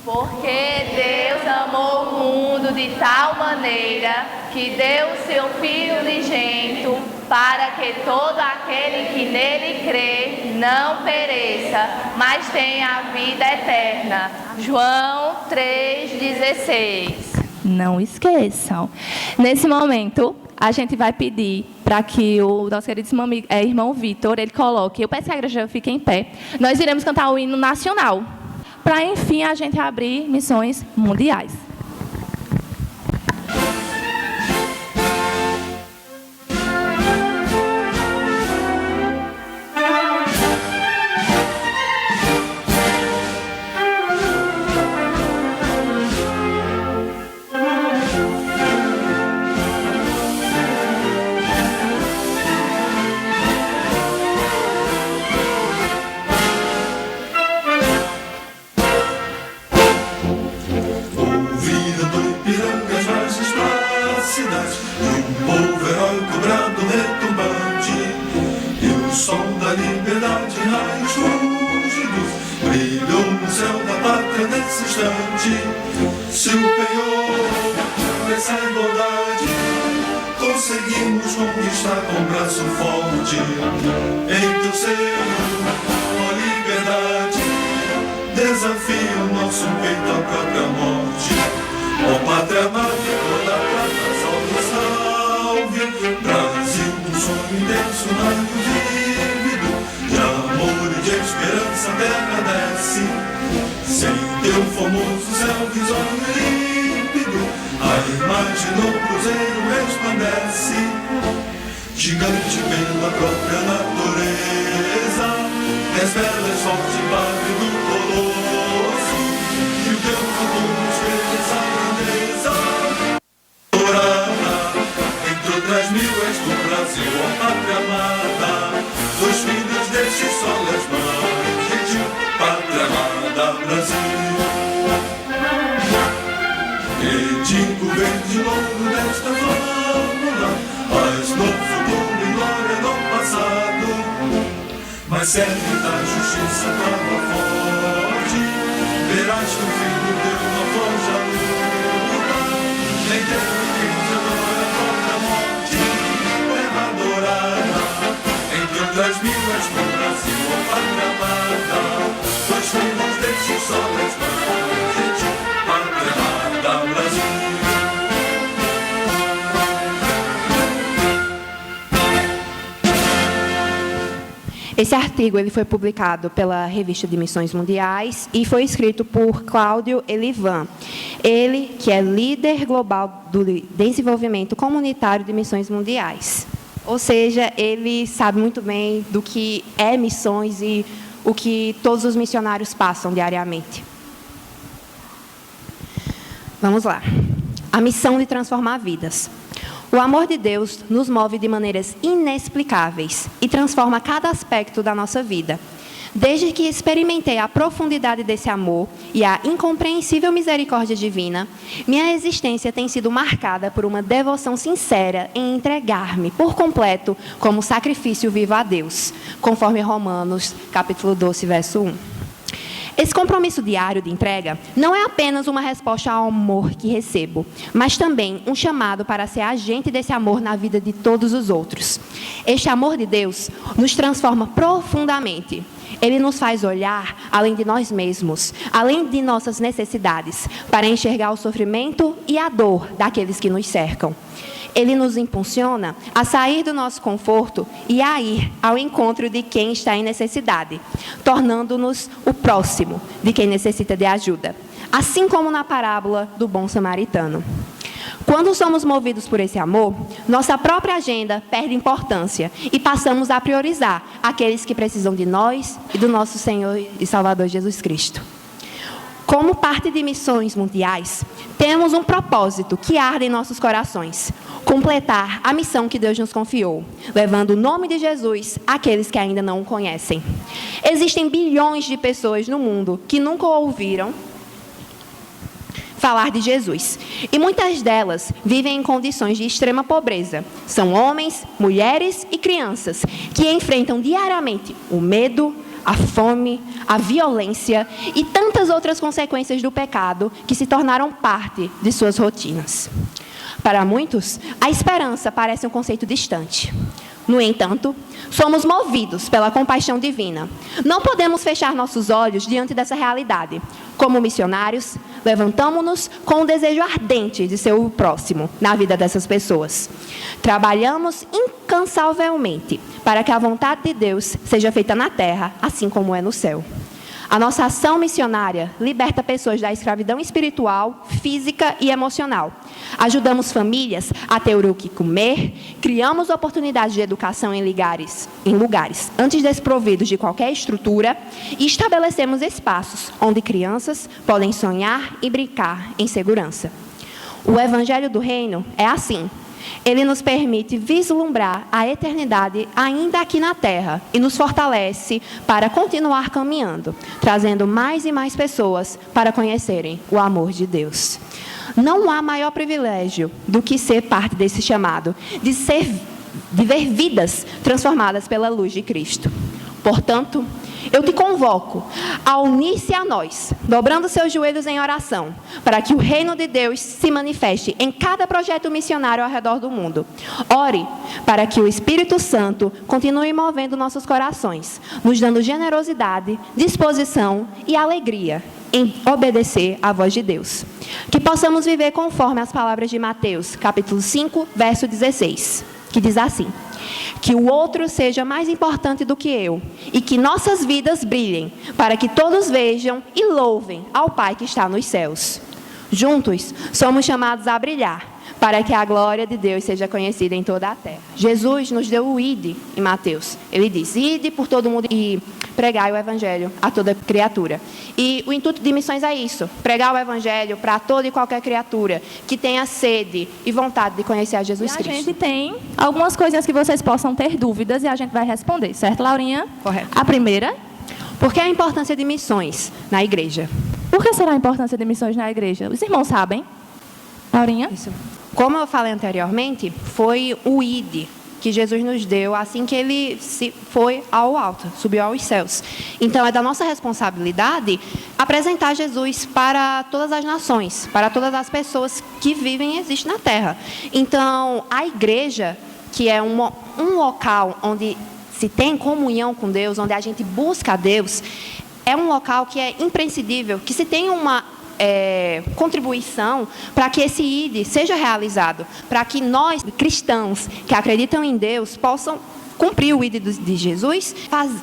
Porque Deus amou o mundo de tal maneira que deu o seu Filho unigênito para que todo aquele que nele crê não pereça, mas tenha a vida eterna. João 3,16. Não esqueçam. Nesse momento, a gente vai pedir para que o nosso queridíssimo irmão Vitor, ele coloque, eu peço que a igreja fique em pé, nós iremos cantar o hino nacional, para, enfim, a gente abrir missões mundiais. Se o penhor dessa igualdade conseguimos conquistar com braço forte, em teu seio, ó liberdade, desafia o nosso peito à própria morte. Ó pátria amada, toda prata, salve, salve, Brasil, um sonho intenso, raio vívido, de amor e de esperança a terra desce. Sem teu formoso céu risonho e límpido, a imagem do cruzeiro resplandece. Gigante pela própria natureza, és belas forte padre do colosso, e o teu futuro espelha essa grandeza. Dourada, entre outras mil és do Brasil, ó pátria amada, dos filhos deste sol és mães, gentil, pátria amada Brasil. Edico verde louro desta fórmula, faz no futuro e glória no passado, mas serve da justiça prova forte, verás que o filho teu não foge à luta, nem teu filho adora a própria morte, terra dourada, entre outras mil és do Brasil, ó pátria amada, dois filhos deste sol és mãe, gentil, pátria amada Brasil. Esse artigo ele foi publicado pela Revista de Missões Mundiais e foi escrito por Cláudio Elivan. Ele, que é líder global do desenvolvimento comunitário de missões mundiais. Ou seja, ele sabe muito bem do que é missões e o que todos os missionários passam diariamente. Vamos lá. A missão de transformar vidas. O amor de Deus nos move de maneiras inexplicáveis e transforma cada aspecto da nossa vida. Desde que experimentei a profundidade desse amor e a incompreensível misericórdia divina, minha existência tem sido marcada por uma devoção sincera em entregar-me por completo como sacrifício vivo a Deus, conforme Romanos, capítulo 12, verso 1. Esse compromisso diário de entrega não é apenas uma resposta ao amor que recebo, mas também um chamado para ser agente desse amor na vida de todos os outros. Este amor de Deus nos transforma profundamente. Ele nos faz olhar além de nós mesmos, além de nossas necessidades, para enxergar o sofrimento e a dor daqueles que nos cercam. Ele nos impulsiona a sair do nosso conforto e a ir ao encontro de quem está em necessidade, tornando-nos o próximo de quem necessita de ajuda, assim como na parábola do bom samaritano. Quando somos movidos por esse amor, nossa própria agenda perde importância e passamos a priorizar aqueles que precisam de nós e do nosso Senhor e Salvador Jesus Cristo. Como parte de missões mundiais, temos um propósito que arde em nossos corações: completar a missão que Deus nos confiou, levando o nome de Jesus àqueles que ainda não o conhecem. Existem bilhões de pessoas no mundo que nunca ouviram falar de Jesus, e muitas delas vivem em condições de extrema pobreza. São homens, mulheres e crianças que enfrentam diariamente o medo, a fome, a violência e tantas outras consequências do pecado que se tornaram parte de suas rotinas. Para muitos, a esperança parece um conceito distante. No entanto, somos movidos pela compaixão divina. Não podemos fechar nossos olhos diante dessa realidade. Como missionários, levantamo-nos com um desejo ardente de ser o próximo na vida dessas pessoas. Trabalhamos incansavelmente para que a vontade de Deus seja feita na terra, assim como é no céu. A nossa ação missionária liberta pessoas da escravidão espiritual, física e emocional. Ajudamos famílias a ter o que comer, criamos oportunidades de educação em lugares antes desprovidos de qualquer estrutura e estabelecemos espaços onde crianças podem sonhar e brincar em segurança. O Evangelho do Reino é assim. Ele nos permite vislumbrar a eternidade ainda aqui na Terra e nos fortalece para continuar caminhando, trazendo mais e mais pessoas para conhecerem o amor de Deus. Não há maior privilégio do que ser parte desse chamado, de ver vidas transformadas pela luz de Cristo. Portanto, eu te convoco a unir-se a nós, dobrando seus joelhos em oração, para que o reino de Deus se manifeste em cada projeto missionário ao redor do mundo. Ore para que o Espírito Santo continue movendo nossos corações, nos dando generosidade, disposição e alegria em obedecer à voz de Deus. Que possamos viver conforme as palavras de Mateus, capítulo 5, verso 16, que diz assim: que o outro seja mais importante do que eu, e que nossas vidas brilhem, para que todos vejam e louvem ao Pai que está nos céus. Juntos, somos chamados a brilhar, para que a glória de Deus seja conhecida em toda a terra. Jesus nos deu o ide em Mateus. Ele diz: ide por todo mundo e pregai o Evangelho a toda criatura. E o intuito de missões é isso: pregar o Evangelho para toda e qualquer criatura que tenha sede e vontade de conhecer a Jesus Cristo. A gente tem algumas coisinhas que vocês possam ter dúvidas e a gente vai responder, certo, Laurinha? Correto. A primeira: por que a importância de missões na igreja? Por que será a importância de missões na igreja? Os irmãos sabem? Laurinha? Isso. Como eu falei anteriormente, foi o ide que Jesus nos deu assim que ele foi ao alto, subiu aos céus. Então, é da nossa responsabilidade apresentar Jesus para todas as nações, para todas as pessoas que vivem e existem na terra. Então, a igreja, que é um local onde se tem comunhão com Deus, onde a gente busca a Deus, é um local que é imprescindível, que se tem uma contribuição para que esse ID seja realizado, para que nós, cristãos que acreditam em Deus, possam cumprir o ID de Jesus,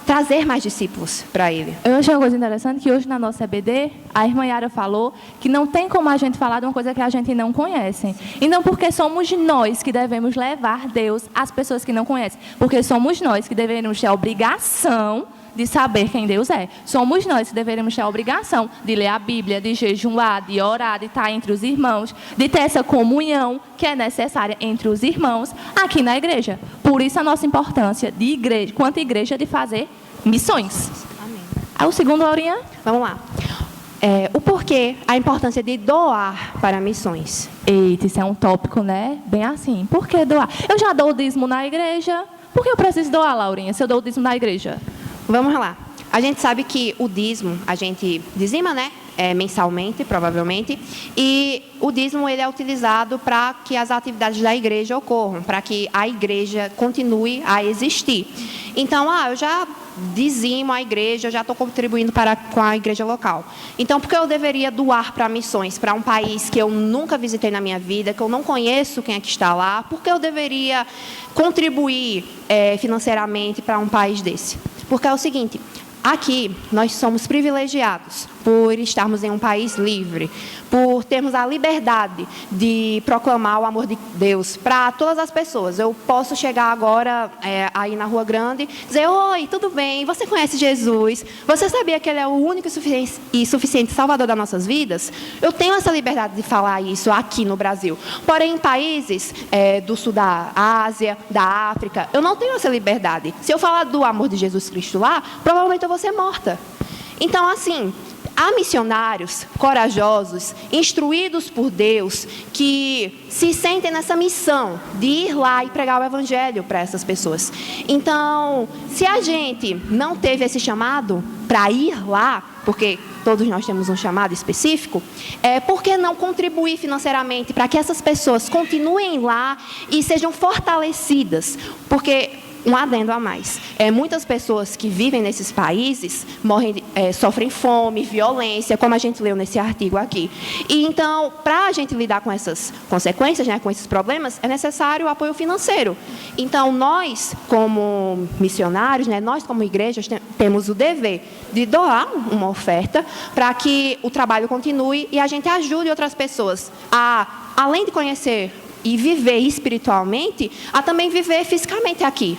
trazer mais discípulos para Ele. Eu achei uma coisa interessante que hoje na nossa EBD, a irmã Yara falou que não tem como a gente falar de uma coisa que a gente não conhece. E não porque somos nós que devemos levar Deus às pessoas que não conhecem, porque somos nós que deveríamos ter a obrigação de saber quem Deus é. Somos nós que deveríamos ter a obrigação de ler a Bíblia, de jejuar, de orar, de estar entre os irmãos, de ter essa comunhão que é necessária entre os irmãos aqui na igreja. Por isso a nossa importância de igreja, quanto igreja, de fazer missões. Amém. O segundo, Laurinha? Vamos lá. O porquê, a importância de doar para missões. Eita, isso é um tópico, né? Bem assim. Por que doar? Eu já dou o dízimo na igreja. Por que eu preciso doar, Laurinha, se eu dou o dízimo na igreja? Vamos lá. A gente sabe que o dízimo, a gente dizima, né? Mensalmente, provavelmente. E o dízimo ele é utilizado para que as atividades da igreja ocorram, para que a igreja continue a existir. Então, eu já dizimo a igreja, eu já estou contribuindo com a igreja local. Então, por que eu deveria doar para missões, para um país que eu nunca visitei na minha vida, que eu não conheço quem é que está lá? Por que eu deveria contribuir financeiramente para um país desse? Porque é o seguinte: aqui nós somos privilegiados por estarmos em um país livre, por termos a liberdade de proclamar o amor de Deus para todas as pessoas. Eu posso chegar agora aí na Rua Grande e dizer: oi, tudo bem? Você conhece Jesus? Você sabia que Ele é o único e suficiente Salvador das nossas vidas? Eu tenho essa liberdade de falar isso aqui no Brasil. Porém, em países do sul da Ásia, da África, eu não tenho essa liberdade. Se eu falar do amor de Jesus Cristo lá, provavelmente eu vou ser morta. Então, assim, há missionários corajosos, instruídos por Deus, que se sentem nessa missão de ir lá e pregar o evangelho para essas pessoas. Então, se a gente não teve esse chamado para ir lá, porque todos nós temos um chamado específico, por que não contribuir financeiramente para que essas pessoas continuem lá e sejam fortalecidas? Porque, um adendo a mais, muitas pessoas que vivem nesses países sofrem fome, violência, como a gente leu nesse artigo aqui. E então, para a gente lidar com essas consequências, né, com esses problemas, é necessário o apoio financeiro. Então, nós, como missionários, né, nós, como igrejas, temos o dever de doar uma oferta para que o trabalho continue e a gente ajude outras pessoas a, além de conhecer e viver espiritualmente, a também viver fisicamente aqui.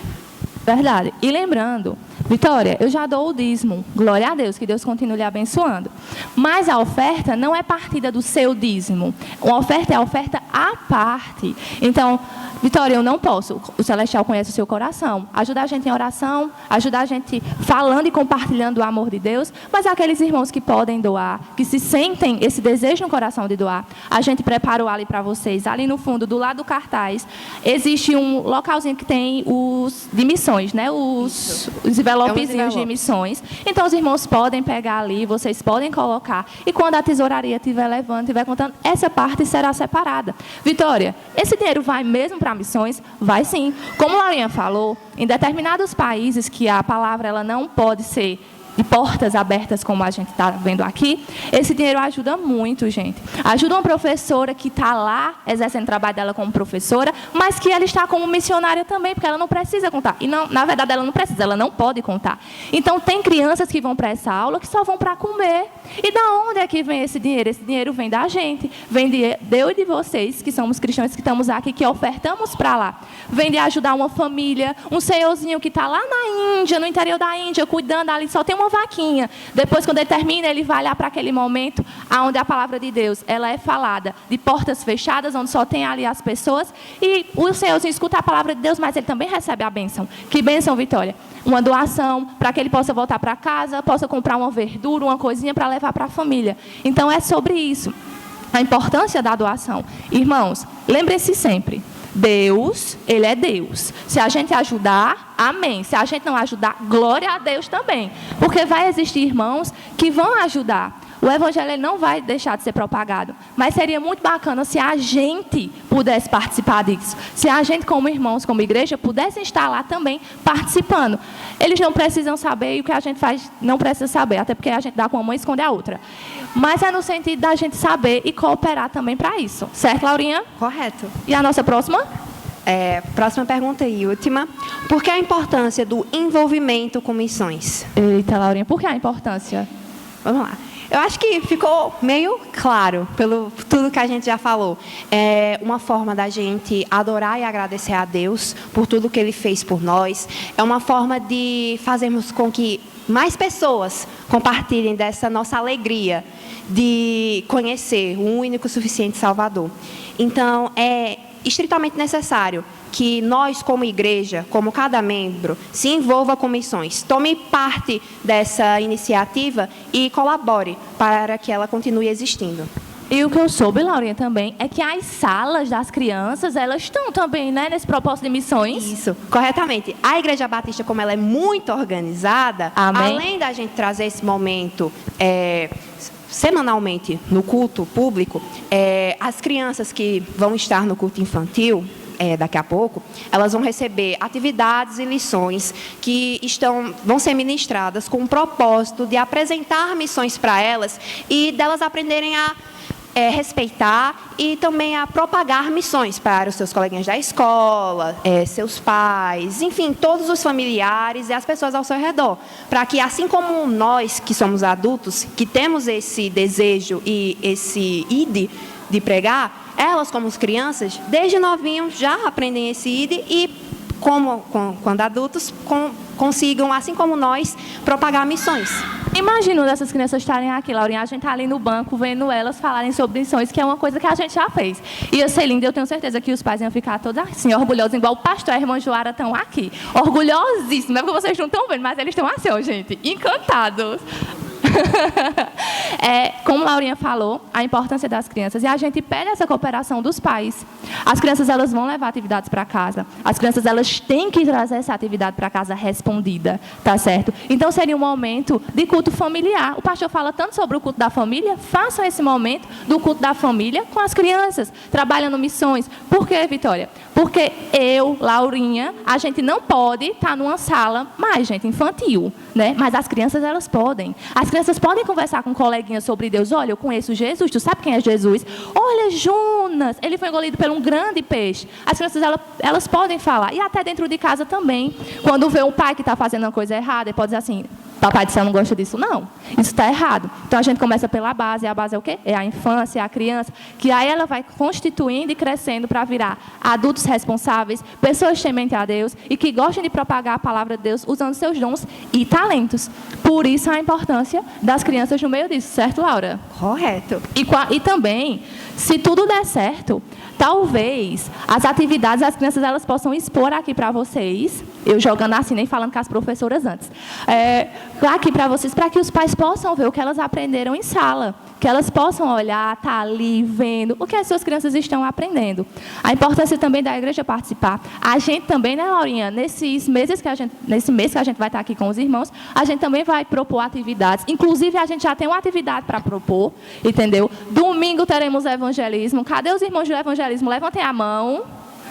Verdade. E lembrando, Vitória, eu já dou o dízimo. Glória a Deus, que Deus continue lhe abençoando. Mas a oferta não é partida do seu dízimo. Uma oferta é a oferta à parte. Então, Vitória, eu não posso, o Celestial conhece o seu coração, ajudar a gente em oração, ajudar a gente falando e compartilhando o amor de Deus, mas aqueles irmãos que podem doar, que se sentem esse desejo no coração de doar, a gente preparou ali para vocês, ali no fundo, do lado do cartaz, existe um localzinho que tem os de missões, né? Os envelopezinhos de missões. Então, os irmãos podem pegar ali, vocês podem colocar, e quando a tesouraria estiver levando, estiver contando, essa parte será separada. Vitória, esse dinheiro vai mesmo para missões? Vai sim. Como a Laurinha falou, em determinados países que a palavra ela não pode ser de portas abertas, como a gente está vendo aqui, esse dinheiro ajuda muito, gente. Ajuda uma professora que está lá, exercendo o trabalho dela como professora, mas que ela está como missionária também, porque ela não precisa contar. E, não, na verdade, ela não precisa, ela não pode contar. Então, tem crianças que vão para essa aula que só vão para comer. E da onde é que vem esse dinheiro? Esse dinheiro vem da gente. Vem de eu e de vocês, que somos cristãos, que estamos aqui, que ofertamos para lá. Vem de ajudar uma família, um senhorzinho que está lá na Índia, no interior da Índia, cuidando ali, só tem uma vaquinha. Depois, quando ele termina, ele vai lá para aquele momento onde a palavra de Deus ela é falada, de portas fechadas, onde só tem ali as pessoas, e o senhorzinho escuta a palavra de Deus, mas ele também recebe a bênção. Que bênção, Vitória? Uma doação para que ele possa voltar para casa, possa comprar uma verdura, uma coisinha para levar para a família. Então, é sobre isso, a importância da doação. Irmãos, lembre-se sempre, Deus, Ele é Deus. Se a gente ajudar, amém. Se a gente não ajudar, glória a Deus também. Porque vai existir irmãos que vão ajudar. O evangelho ele não vai deixar de ser propagado. Mas seria muito bacana se a gente pudesse participar disso. Se a gente, como irmãos, como igreja, pudesse estar lá também participando. Eles não precisam saber e o que a gente faz não precisa saber. Até porque a gente dá com uma mão e esconde a outra. Mas é no sentido da gente saber e cooperar também para isso. Certo, Laurinha? Correto. E a nossa próxima? Próxima pergunta e última. Por que a importância do envolvimento com missões? Eita, Laurinha, por que a importância? Vamos lá. Eu acho que ficou meio claro pelo tudo que a gente já falou. É uma forma da gente adorar e agradecer a Deus por tudo que Ele fez por nós. É uma forma de fazermos com que mais pessoas compartilhem dessa nossa alegria de conhecer o único e suficiente Salvador. Então, é estritamente necessário que nós, como igreja, como cada membro, se envolva com missões, tome parte dessa iniciativa e colabore para que ela continue existindo. E o que eu soube, Laurinha, também, é que as salas das crianças, elas estão também, né, nesse propósito de missões. Isso, corretamente. A Igreja Batista, como ela é muito organizada, amém, além da gente trazer esse momento semanalmente no culto público, as crianças que vão estar no culto infantil, daqui a pouco, elas vão receber atividades e lições que vão ser ministradas com o propósito de apresentar missões para elas e delas aprenderem a respeitar e também a propagar missões para os seus coleguinhas da escola, seus pais, enfim, todos os familiares e as pessoas ao seu redor. Para que, assim como nós que somos adultos, que temos esse desejo e esse ide de pregar, elas, como as crianças, desde novinhos já aprendem esse ide e, quando adultos, consigam, assim como nós, propagar missões. Imagina dessas crianças estarem aqui, Laurinha, a gente está ali no banco vendo elas falarem sobre missões, que é uma coisa que a gente já fez. E ia ser lindo, eu tenho certeza que os pais iam ficar todos assim, orgulhosos, igual o pastor e a irmã Joara estão aqui. Orgulhosíssimos, é porque vocês não estão vendo, mas eles estão assim, ó, gente, encantados. Como a Laurinha falou, a importância das crianças. E a gente pede essa cooperação dos pais. As crianças, elas vão levar atividades para casa. As crianças, elas têm que trazer essa atividade para casa respondida, tá certo? Então, seria um momento de culto familiar. O pastor fala tanto sobre o culto da família. Façam esse momento do culto da família com as crianças, trabalhando missões. Por quê, Vitória? Porque eu, Laurinha, a gente não pode estar numa sala mais, gente, infantil, né? Mas as crianças, elas podem. As crianças podem conversar com um coleguinha sobre Deus. Olha, eu conheço Jesus, tu sabe quem é Jesus? Olha, Jonas, ele foi engolido por um grande peixe. As crianças, elas podem falar. E até dentro de casa também. Quando vê um pai que está fazendo uma coisa errada, ele pode dizer assim, papai do céu não gosta disso, não. Isso está errado. Então, a gente começa pela base. E a base é o quê? É a infância, é a criança. Que aí ela vai constituindo e crescendo para virar adultos responsáveis, pessoas tementes a Deus e que gostam de propagar a palavra de Deus usando seus dons e talentos. Por isso, a importância das crianças no meio disso. Certo, Laura? Correto. E também, se tudo der certo, talvez as atividades as crianças elas possam expor aqui para vocês, eu jogando assim, nem falando com as professoras antes, aqui para vocês, para que os pais possam ver o que elas aprenderam em sala, que elas possam olhar, estar ali, vendo o que as suas crianças estão aprendendo. A importância também da igreja participar. A gente também, né, Laurinha, nesse mês que a gente vai estar aqui com os irmãos, a gente também vai propor atividades. Inclusive, a gente já tem uma atividade para propor, entendeu? Domingo teremos evangelismo. Cadê os irmãos do evangelismo? Levantem a mão.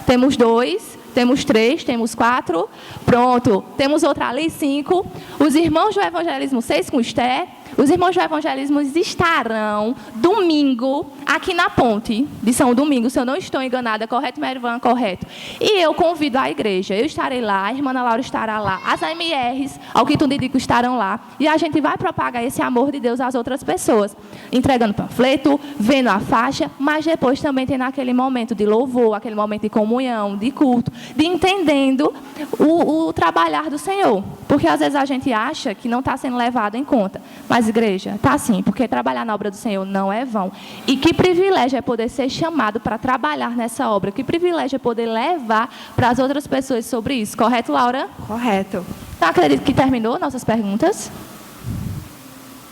Temos 2, temos 3, temos 4. Pronto. Temos outra ali, 5. Os irmãos do evangelismo, 6 com Esther. Os irmãos do evangelismo estarão domingo aqui na ponte de São Domingos, se eu não estou enganada, correto, Merivan? Correto. E eu convido a igreja, eu estarei lá, a irmã Ana Laura estará lá, as AMRs, ao que tudo indica, estarão lá, e a gente vai propagar esse amor de Deus às outras pessoas, entregando panfleto, vendo a faixa, mas depois também tendo aquele momento de louvor, aquele momento de comunhão, de culto, de entendendo o trabalhar do Senhor, porque às vezes a gente acha que não está sendo levado em conta, mas igreja, tá sim, porque trabalhar na obra do Senhor não é vão. E que privilégio é poder ser chamado para trabalhar nessa obra. Que privilégio é poder levar para as outras pessoas sobre isso. Correto, Laura? Correto. Então, acredito que terminou nossas perguntas.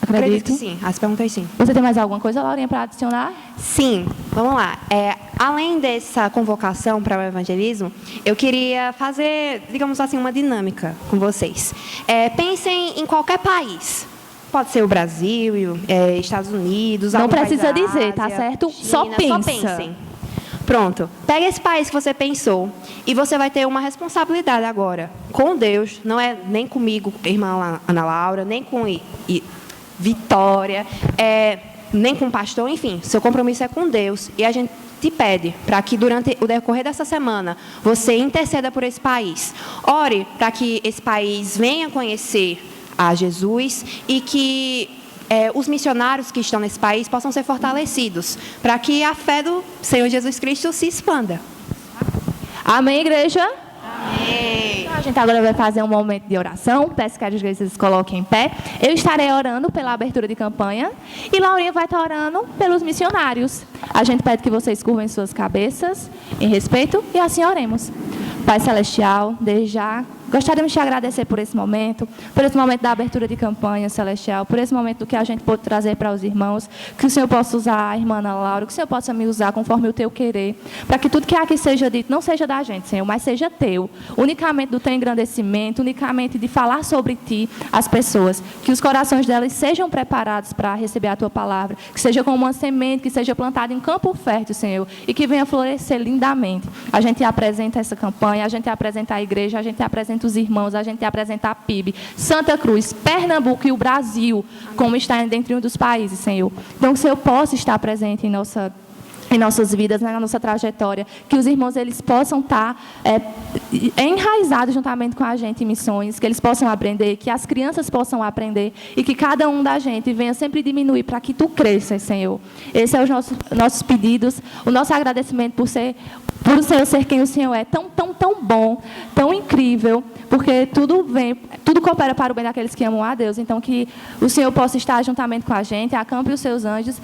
Acredito que sim, as perguntas sim. Você tem mais alguma coisa, Laurinha, para adicionar? Sim, vamos lá. Além dessa convocação para o evangelismo, eu queria fazer, digamos assim, uma dinâmica com vocês. Pensem em qualquer país. Pode ser o Brasil, Estados Unidos, não precisa país da dizer, Ásia, tá certo? China, Só pensa. Pensem. Pronto. Pega esse país que você pensou e você vai ter uma responsabilidade agora com Deus. Não é nem comigo, irmã Ana Laura, nem com Vitória, nem com o pastor, enfim. Seu compromisso é com Deus. E a gente te pede para que durante o decorrer dessa semana você interceda por esse país. Ore para que esse país venha conhecer a Jesus e que os missionários que estão nesse país possam ser fortalecidos, para que a fé do Senhor Jesus Cristo se expanda. Amém, igreja? Amém. Então, a gente agora vai fazer um momento de oração. Peço que as igrejas se coloquem em pé. Eu estarei orando pela abertura de campanha e Laurinha vai estar orando pelos missionários. A gente pede que vocês curvem suas cabeças em respeito e assim oremos. Pai Celestial, desde já, gostaríamos de te agradecer por esse momento da abertura de campanha, Celestial, por esse momento do que a gente pode trazer para os irmãos, que o Senhor possa usar a irmã Ana Laura, que o Senhor possa me usar conforme o teu querer, para que tudo que aqui seja dito não seja da gente, Senhor, mas seja teu, unicamente do teu engrandecimento, unicamente de falar sobre ti às pessoas, que os corações delas sejam preparados para receber a tua palavra, que seja como uma semente, que seja plantada em campo fértil, Senhor, e que venha florescer lindamente. A gente apresenta essa campanha, a gente apresenta a igreja, a gente apresenta os irmãos, a gente apresenta a PIB, Santa Cruz, Pernambuco e o Brasil, como está dentro de um dos países, Senhor. Então, que o Senhor possa estar presente em nossas vidas, na nossa trajetória, que os irmãos eles possam estar enraizados juntamente com a gente em missões, que eles possam aprender, que as crianças possam aprender e que cada um da gente venha sempre diminuir para que tu cresças, Senhor. Esses são os nossos pedidos, o nosso agradecimento por o Senhor ser quem o Senhor é, tão bom, tão incrível, porque tudo coopera para o bem daqueles que amam a Deus. Então, que o Senhor possa estar juntamente com a gente, acampe os seus anjos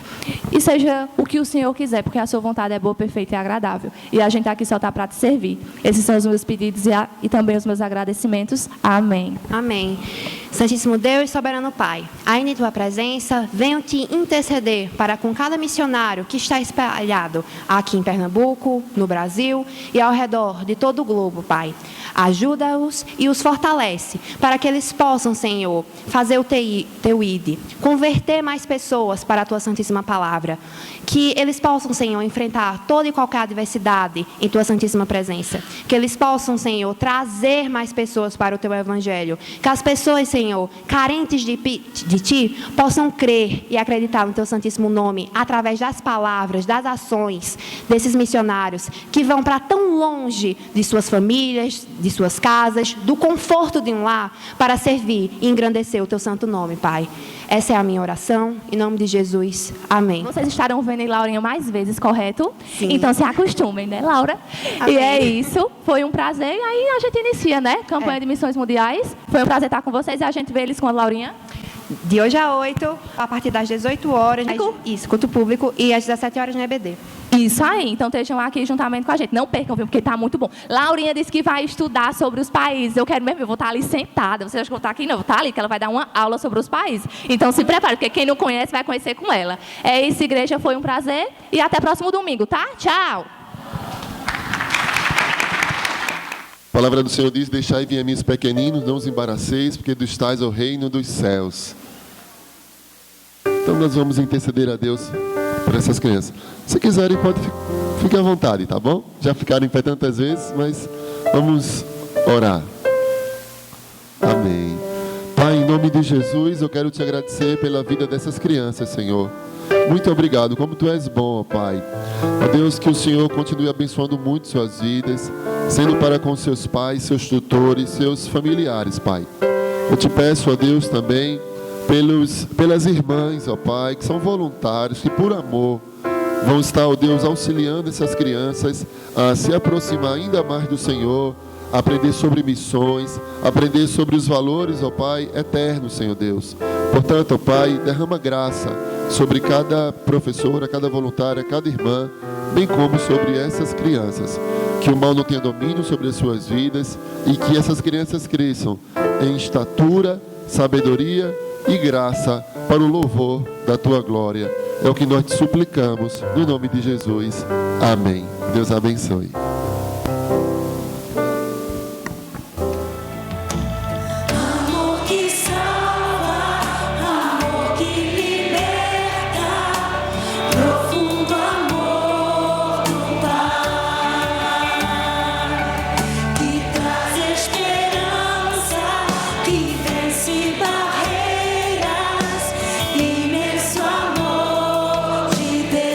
e seja o que o Senhor quiser, porque a sua vontade é boa, perfeita e agradável. E a gente aqui só está para te servir. Esses são os meus pedidos e também os meus agradecimentos. Amém. Amém. Santíssimo Deus, soberano Pai, ainda em Tua presença, venho Te interceder para com cada missionário que está espalhado aqui em Pernambuco, no Brasil e ao redor de todo o globo, Pai. Ajuda-os e os fortalece para que eles possam, Senhor, fazer o Teu ID, converter mais pessoas para a Tua Santíssima Palavra. Que eles possam, Senhor, enfrentar toda e qualquer adversidade em Tua Santíssima presença. Que eles possam, Senhor, trazer mais pessoas para o Teu Evangelho. Que as pessoas, Senhor, carentes de Ti, possam crer e acreditar no Teu Santíssimo nome, através das palavras, das ações desses missionários, que vão para tão longe de suas famílias, de suas casas, do conforto de um lar, para servir e engrandecer o Teu santo nome, Pai. Essa é a minha oração, em nome de Jesus. Amém. Vocês estarão vendo em Laurinha mais vezes, correto? Sim. Então se acostumem, né, Laura? Amém. E é isso. Foi um prazer. E aí a gente inicia, né? Campanha de Missões Mundiais. Foi um prazer estar com vocês e a gente vê eles com a Laurinha. De hoje a 8, a partir das 18 horas. Isso, culto público. E às 17 horas no EBD. Isso aí, então estejam aqui juntamente com a gente. Não percam, viu, porque está muito bom. Laurinha disse que vai estudar sobre os países. Eu quero mesmo, eu vou estar ali sentada. Vocês acham que eu vou estar aqui? Não, eu vou estar ali, que ela vai dar uma aula sobre os países. Então se prepare, porque quem não conhece vai conhecer com ela. É isso, igreja, foi um prazer. E até próximo domingo, tá? Tchau! A palavra do Senhor diz: deixai vir a mim os pequeninos, não os embaraceis, porque dos tais é o reino dos céus. Então nós vamos interceder a Deus por essas crianças. Se quiserem, fiquem à vontade, tá bom? Já ficaram em pé tantas vezes, mas vamos orar. Amém. Pai, em nome de Jesus, eu quero te agradecer pela vida dessas crianças, Senhor. Muito obrigado, como Tu és bom, ó Pai. Ó Deus, que o Senhor continue abençoando muito suas vidas, sendo para com seus pais, seus tutores, seus familiares, Pai. Eu te peço, ó Deus, também pelas irmãs, ó Pai, que são voluntários, que por amor vão estar, ó Deus, auxiliando essas crianças a se aproximar ainda mais do Senhor, aprender sobre missões, aprender sobre os valores, ó Pai, eternos, Senhor Deus. Portanto, ó Pai, derrama graça sobre cada professora, cada voluntária, cada irmã, bem como sobre essas crianças. Que o mal não tenha domínio sobre as suas vidas e que essas crianças cresçam em estatura, sabedoria e graça para o louvor da Tua glória. É o que nós te suplicamos, no nome de Jesus. Amém. Deus abençoe. Amor que salva, amor que liberta, profundo amor do Pai, que traz esperança, que vence barreiras, imenso amor de Deus.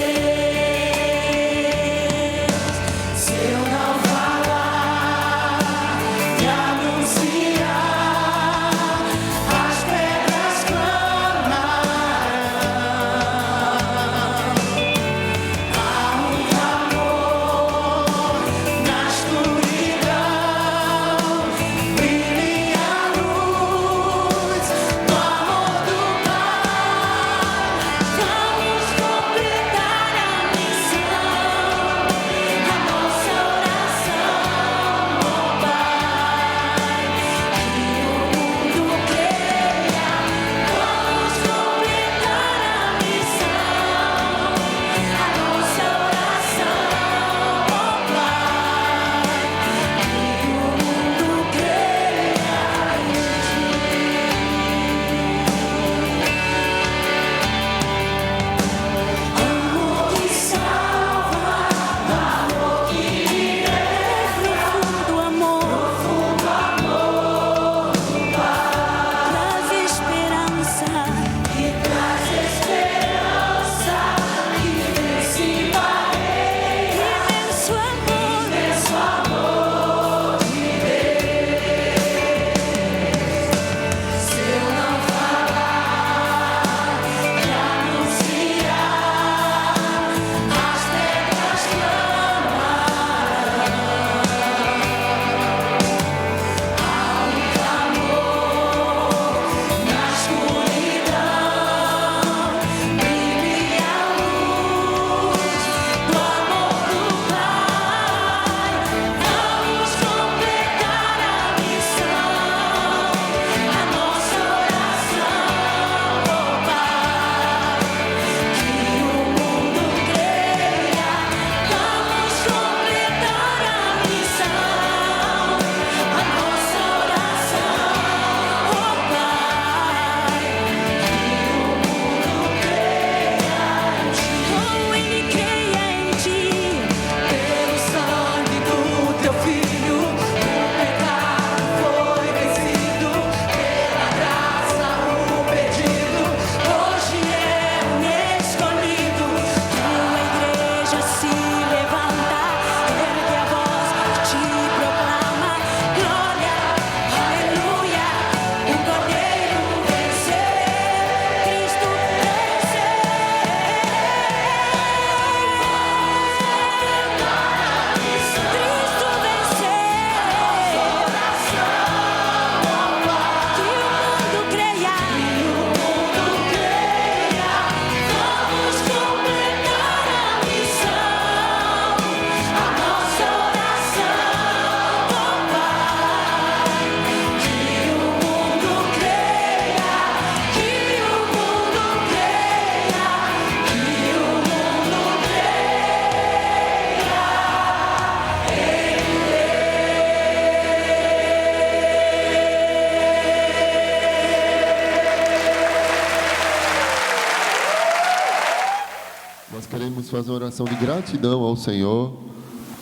Nós queremos fazer uma oração de gratidão ao Senhor.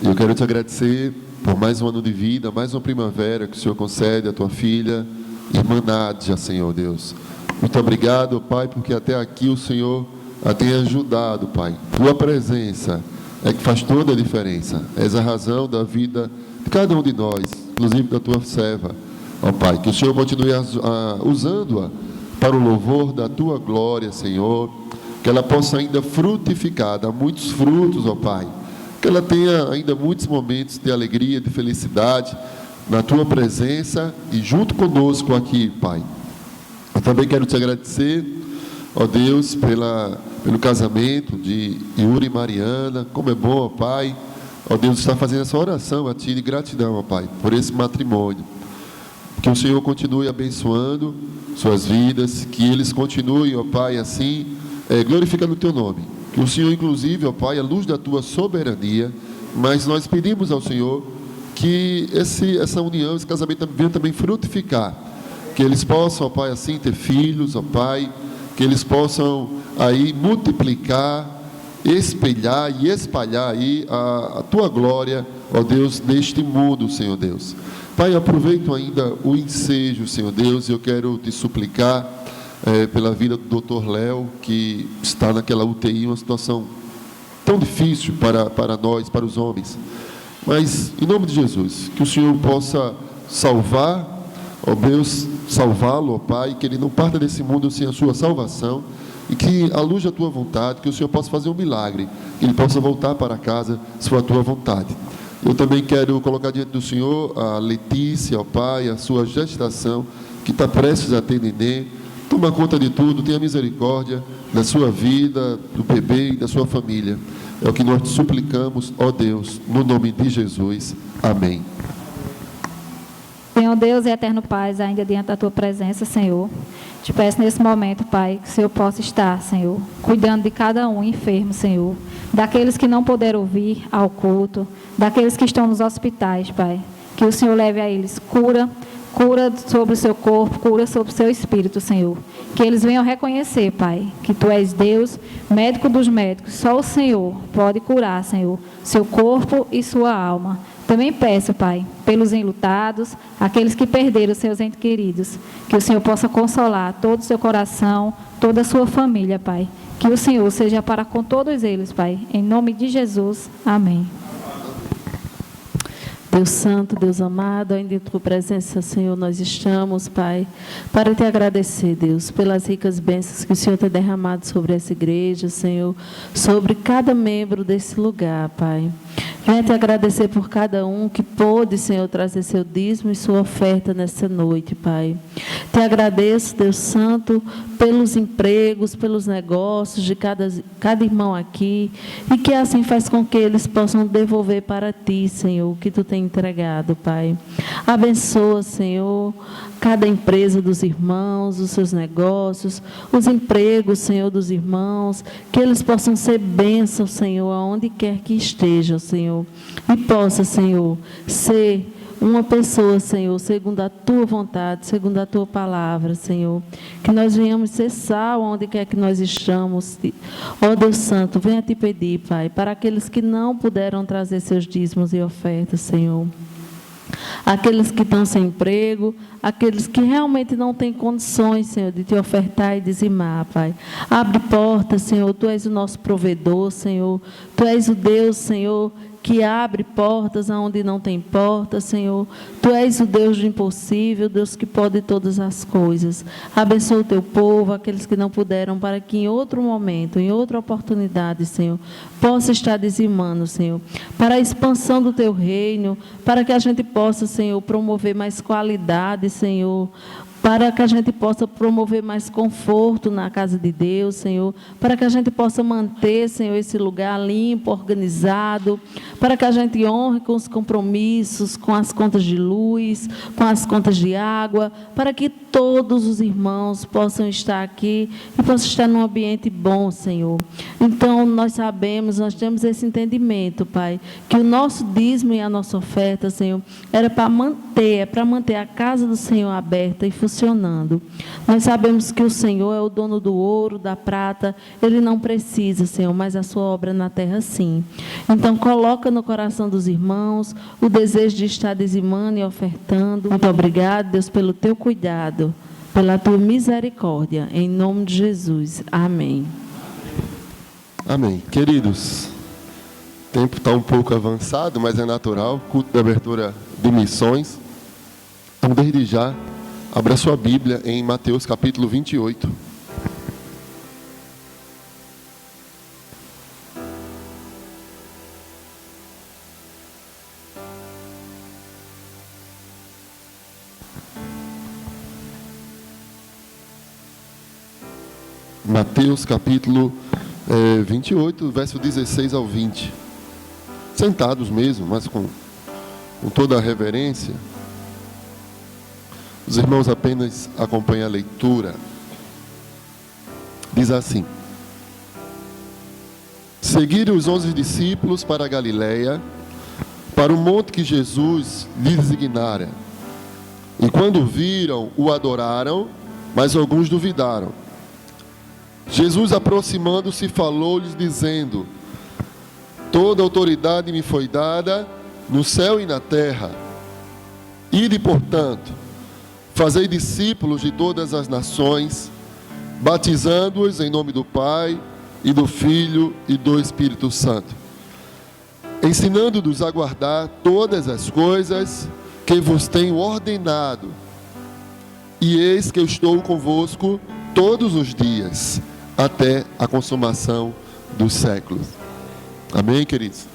E eu quero te agradecer por mais um ano de vida, mais uma primavera que o Senhor concede à tua filha, irmã Nádia, Senhor Deus. Muito obrigado, Pai, porque até aqui o Senhor a tem ajudado, Pai. Tua presença é que faz toda a diferença. És a razão da vida de cada um de nós, inclusive da tua serva. Ó Pai, que o Senhor continue usando-a para o louvor da tua glória, Senhor. Que ela possa ainda frutificar, dar muitos frutos, ó Pai. Que ela tenha ainda muitos momentos de alegria, de felicidade na tua presença e junto conosco aqui, Pai. Eu também quero te agradecer, ó Deus, pelo casamento de Yuri e Mariana. Como é bom, ó Pai, ó Deus, estar fazendo essa oração a Ti de gratidão, ó Pai, por esse matrimônio. Que o Senhor continue abençoando suas vidas, que eles continuem, ó Pai, assim, glorificando o Teu nome. Que o Senhor, inclusive, ó Pai, a luz da Tua soberania, mas nós pedimos ao Senhor que essa união, esse casamento venha também frutificar. Que eles possam, ó Pai, assim, ter filhos, ó Pai, que eles possam aí multiplicar, espelhar e espalhar aí a Tua glória, ó Deus, neste mundo, Senhor Deus. Pai, aproveito ainda o ensejo, Senhor Deus, e eu quero te suplicar pela vida do Dr. Léo, que está naquela UTI, uma situação tão difícil para nós, para os homens. Mas, em nome de Jesus, que o Senhor possa salvar, ó Deus, salvá-lo, ó Pai, que ele não parta desse mundo sem a sua salvação, e que, à luz da Tua vontade, que o Senhor possa fazer um milagre, que ele possa voltar para casa, se for a Tua vontade. Eu também quero colocar diante do Senhor a Letícia, ó Pai, a sua gestação, que está prestes a ter neném. Toma conta de tudo, tenha misericórdia da sua vida, do bebê e da sua família. É o que nós te suplicamos, ó Deus, no nome de Jesus. Amém. Senhor Deus e eterno Pai, ainda diante da Tua presença, Senhor, te peço nesse momento, Pai, que o Senhor possa estar, Senhor, cuidando de cada um enfermo, Senhor, daqueles que não puderam vir ao culto, daqueles que estão nos hospitais, Pai, que o Senhor leve a eles cura sobre o seu corpo, cura sobre o seu espírito, Senhor. Que eles venham reconhecer, Pai, que Tu és Deus, médico dos médicos. Só o Senhor pode curar, Senhor, seu corpo e sua alma. Também peço, Pai, pelos enlutados, aqueles que perderam seus entes queridos, que o Senhor possa consolar todo o seu coração, toda a sua família, Pai. Que o Senhor seja para com todos eles, Pai. Em nome de Jesus. Amém. Deus Santo, Deus amado, ainda em Tua presença, Senhor, nós estamos, Pai, para Te agradecer, Deus, pelas ricas bênçãos que o Senhor tem derramado sobre essa igreja, Senhor, sobre cada membro desse lugar, Pai. Venho Te agradecer por cada um que pôde, Senhor, trazer seu dízimo e sua oferta nessa noite, Pai. Te agradeço, Deus Santo, pelos empregos, pelos negócios de cada irmão aqui, e que assim faz com que eles possam devolver para Ti, Senhor, o que Tu tem entregado, Pai. Abençoa, Senhor, cada empresa dos irmãos, os seus negócios, os empregos, Senhor, dos irmãos, que eles possam ser bênçãos, Senhor, aonde quer que estejam, Senhor, e possa, Senhor, ser uma pessoa, Senhor, segundo a Tua vontade, segundo a Tua palavra, Senhor. Que nós venhamos ser sal onde quer que nós estamos. Ó Deus Santo, venha Te pedir, Pai, para aqueles que não puderam trazer seus dízimos e ofertas, Senhor. Aqueles que estão sem emprego, aqueles que realmente não têm condições, Senhor, de Te ofertar e dizimar, Pai. Abre portas, Senhor, Tu és o nosso provedor, Senhor. Tu és o Deus, Senhor, que abre portas aonde não tem portas, Senhor. Tu és o Deus do impossível, Deus que pode todas as coisas. Abençoa o Teu povo, aqueles que não puderam, para que em outro momento, em outra oportunidade, Senhor, possa estar dizimando, Senhor, para a expansão do Teu reino, para que a gente possa, Senhor, promover mais qualidade, Senhor, para que a gente possa promover mais conforto na casa de Deus, Senhor, para que a gente possa manter, Senhor, esse lugar limpo, organizado, para que a gente honre com os compromissos, com as contas de luz, com as contas de água, para que todos os irmãos possam estar aqui e possam estar num ambiente bom, Senhor. Então, nós sabemos, nós temos esse entendimento, Pai, que o nosso dízimo e a nossa oferta, Senhor, era para manter a casa do Senhor aberta e funcionando, funcionando. Nós sabemos que o Senhor é o dono do ouro, da prata. Ele não precisa, Senhor, mas a sua obra na terra sim. Então coloca no coração dos irmãos o desejo de estar dizimando e ofertando. Muito obrigado, Deus, pelo teu cuidado, pela tua misericórdia. Em nome de Jesus. Amém. Amém. Queridos, o tempo está um pouco avançado, mas é natural. Culto de abertura de missões. Então, desde já, abra sua Bíblia em Mateus capítulo 28. Mateus capítulo 28, verso 16 ao 20. Sentados mesmo, mas com toda a reverência. Os irmãos apenas acompanhem a leitura. Diz assim: Seguiram os 11 discípulos para a Galileia, para o monte que Jesus lhes designara. E quando viram, o adoraram, mas alguns duvidaram. Jesus, aproximando-se, falou-lhes, dizendo: Toda autoridade me foi dada no céu e na terra. Ide, portanto, fazei discípulos de todas as nações, batizando-os em nome do Pai, e do Filho, e do Espírito Santo, ensinando-os a guardar todas as coisas que vos tenho ordenado. E eis que eu estou convosco todos os dias, até a consumação dos séculos. Amém, queridos?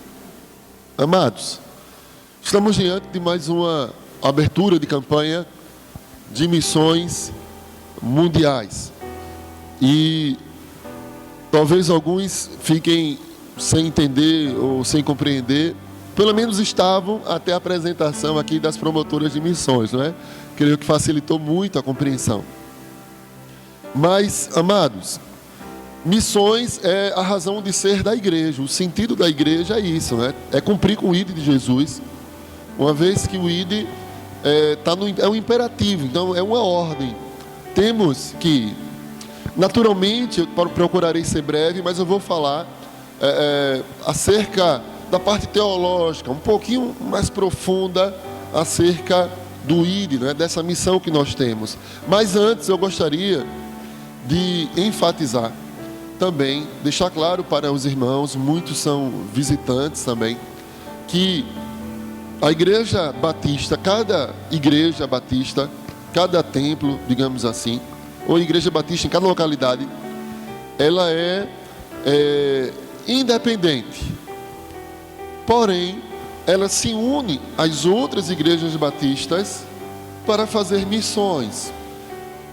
Amados, estamos diante de mais uma abertura de campanha de missões mundiais. E talvez alguns fiquem sem entender ou sem compreender, pelo menos estavam até a apresentação aqui das promotoras de missões, não é? Creio que facilitou muito a compreensão. Mas, amados, missões é a razão de ser da igreja. O sentido da igreja é isso, né? É cumprir com o ID de Jesus. Uma vez que o ID é um imperativo, então é uma ordem. Temos que, naturalmente, eu procurarei ser breve, mas eu vou falar acerca da parte teológica, um pouquinho mais profunda acerca do ID, né? Dessa missão que nós temos. Mas antes eu gostaria de enfatizar também, deixar claro para os irmãos, muitos são visitantes também, que a igreja batista, cada igreja batista, cada templo, digamos assim, ou igreja batista em cada localidade, ela é independente. Porém, ela se une às outras igrejas batistas para fazer missões.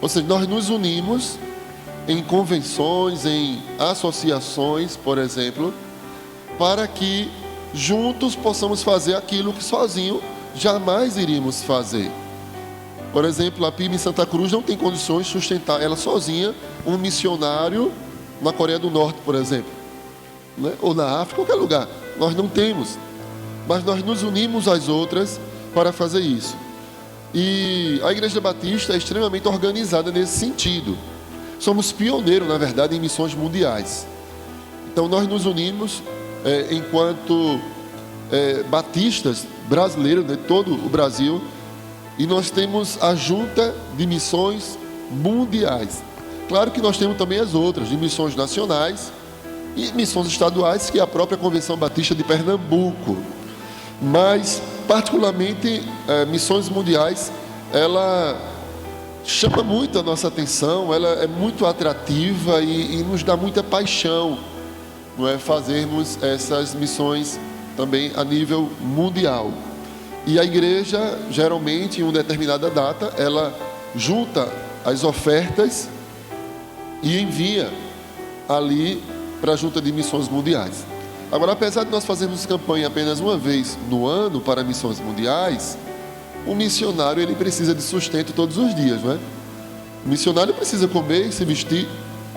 Ou seja, nós nos unimos em convenções, em associações, por exemplo, para que juntos possamos fazer aquilo que sozinho jamais iríamos fazer. Por exemplo, a PIB em Santa Cruz não tem condições de sustentar ela sozinha um missionário na Coreia do Norte, por exemplo, né? Ou na África, qualquer lugar. Nós não temos, mas nós nos unimos às outras para fazer isso. E a Igreja Batista é extremamente organizada nesse sentido. Somos pioneiros, na verdade, em missões mundiais. Então nós nos unimos enquanto batistas brasileiros de todo o Brasil, e nós temos a Junta de Missões Mundiais. Claro que nós temos também as outras, de missões nacionais e missões estaduais, que é a própria Convenção Batista de Pernambuco. Mas, particularmente, missões mundiais, ela chama muito a nossa atenção, ela é muito atrativa e nos dá muita paixão, não é, fazermos essas missões também a nível mundial. E a igreja, geralmente, em uma determinada data, ela junta as ofertas e envia ali para a Junta de Missões Mundiais. Agora, apesar de nós fazermos campanha apenas uma vez no ano para missões mundiais, o missionário ele precisa de sustento todos os dias, não é? O missionário precisa comer e se vestir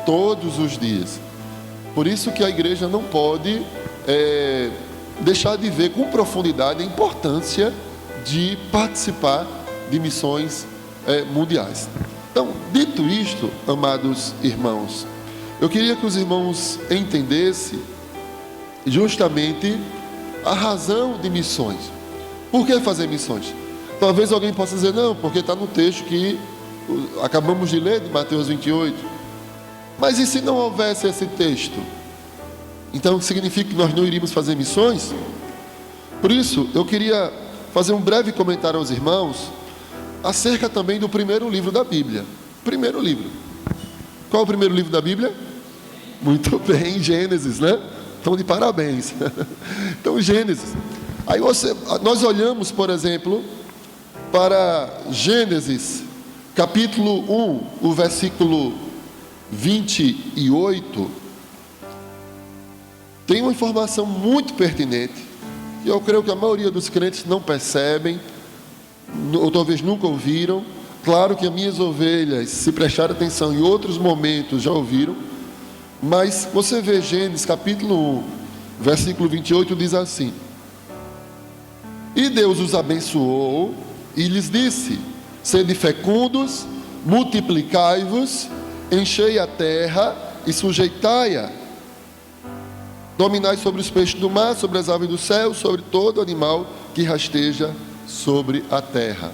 todos os dias. Por isso que a igreja não pode deixar de ver com profundidade a importância de participar de missões mundiais. Então, dito isto, amados irmãos, eu queria que os irmãos entendessem justamente a razão de missões. Por que fazer missões? Talvez alguém possa dizer, não, porque está no texto que acabamos de ler, de Mateus 28. Mas e se não houvesse esse texto? Então significa que nós não iríamos fazer missões? Por isso, eu queria fazer um breve comentário aos irmãos acerca também do primeiro livro da Bíblia. Primeiro livro. Qual é o primeiro livro da Bíblia? Muito bem, Gênesis, né? Então, de parabéns. Então, Gênesis. Aí nós olhamos, por exemplo, para Gênesis, capítulo 1, o versículo 28. Tem uma informação muito pertinente, que eu creio que a maioria dos crentes não percebem, ou talvez nunca ouviram. Claro que as minhas ovelhas, se prestarem atenção em outros momentos, já ouviram. Mas você vê Gênesis capítulo 1, versículo 28, diz assim: E Deus os abençoou e lhes disse: Sede fecundos, multiplicai-vos, enchei a terra e sujeitai-a. Dominai sobre os peixes do mar, sobre as aves do céu, sobre todo animal que rasteja sobre a terra.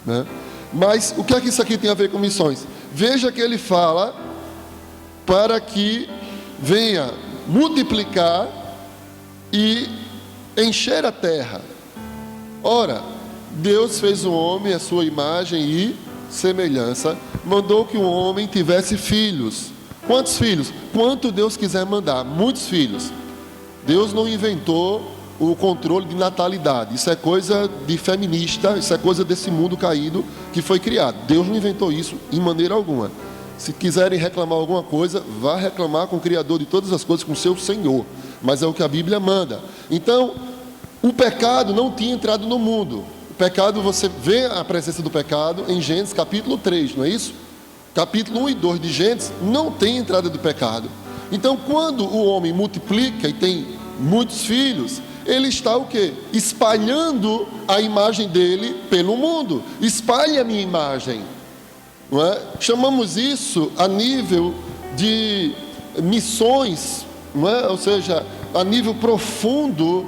Né? Mas o que é que isso aqui tem a ver com missões? Veja que ele fala para que venha multiplicar e encher a terra. Ora, Deus fez o homem à sua imagem e semelhança, mandou que o homem tivesse filhos. Quantos filhos? Quanto Deus quiser mandar, muitos filhos. Deus não inventou o controle de natalidade, isso é coisa de feminista, isso é coisa desse mundo caído que foi criado. Deus não inventou isso em maneira alguma. Se quiserem reclamar alguma coisa, vá reclamar com o Criador de todas as coisas, com o seu Senhor, mas é o que a Bíblia manda. Então, o pecado não tinha entrado no mundo. O pecado, você vê a presença do pecado em Gênesis capítulo 3, não é isso? Capítulo 1 e 2 de Gênesis não tem entrada do pecado. Então, quando o homem multiplica e tem muitos filhos, ele está o quê? Espalhando a imagem dele pelo mundo. Espalhe a minha imagem. Não é? Chamamos isso a nível de missões, não é? Ou seja, a nível profundo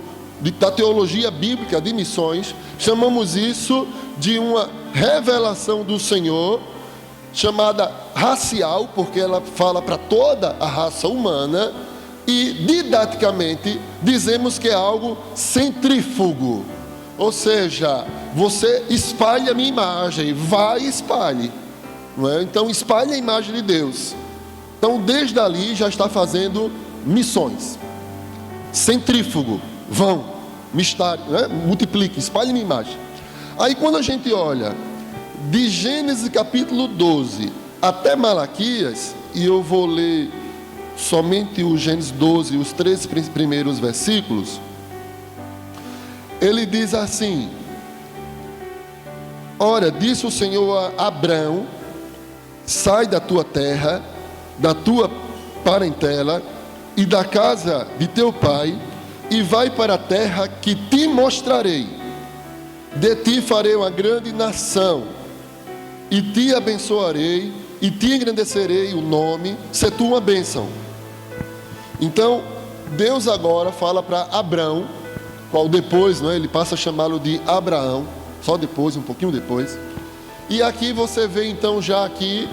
da teologia bíblica de missões, chamamos isso de uma revelação do Senhor, chamada racial, porque ela fala para toda a raça humana, e didaticamente dizemos que é algo centrífugo, ou seja, você espalha a minha imagem, vai e espalhe, não é? Então espalhe a imagem de Deus. Então desde ali já está fazendo missões. Centrífugo, vão, mistério, né? Multiplique, espalhe minha imagem. Aí quando a gente olha de Gênesis capítulo 12 até Malaquias, e eu vou ler somente o Gênesis 12, os 3 primeiros versículos, ele diz assim: Ora, disse o Senhor a Abrão: sai da tua terra, da tua parentela e da casa de teu pai, e vai para a terra que te mostrarei. De ti farei uma grande nação, e te abençoarei, e te engrandecerei o nome, se tu uma bênção. Então, Deus agora fala para Abrão, qual depois, não é? Ele passa a chamá-lo de Abraão, só depois, um pouquinho depois. E aqui você vê então já aqui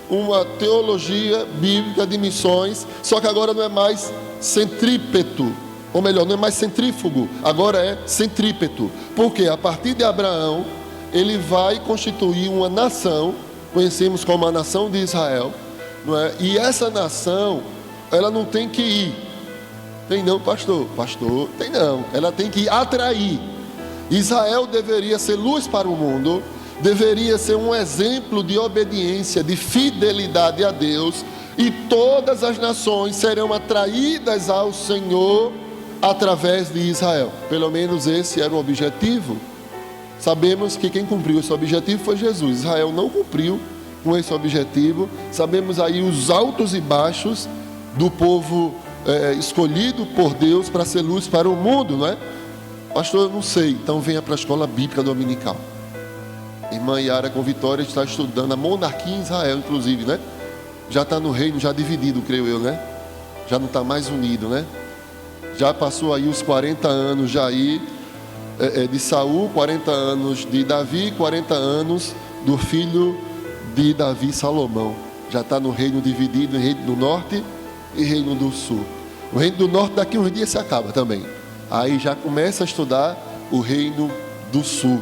uma teologia bíblica de missões, só que agora não é mais centrípeto, ou melhor, não é mais centrífugo, agora é centrípeto, porque a partir de Abraão, ele vai constituir uma nação, conhecemos como a nação de Israel, não é? E essa nação, ela não tem que ir, tem não, pastor, tem não, ela tem que atrair. Israel deveria ser luz para o mundo, deveria ser um exemplo de obediência, de fidelidade a Deus, e todas as nações serão atraídas ao Senhor através de Israel. Pelo menos esse era o objetivo. Sabemos que quem cumpriu esse objetivo foi Jesus. Israel não cumpriu com esse objetivo. Sabemos aí os altos e baixos do povo escolhido por Deus para ser luz para o mundo, não é? Pastor, eu não sei. Então venha para a escola bíblica dominical. Irmã Yara com Vitória está estudando a monarquia em Israel, inclusive, né? Já está no reino, já dividido, creio eu, né? Já não está mais unido, né? Já passou aí os 40 anos já aí, de Saul, 40 anos de Davi, 40 anos do filho de Davi, Salomão. Já está no reino dividido em reino do norte e reino do sul. O reino do norte daqui uns dias se acaba também. Aí já começa a estudar o reino do sul.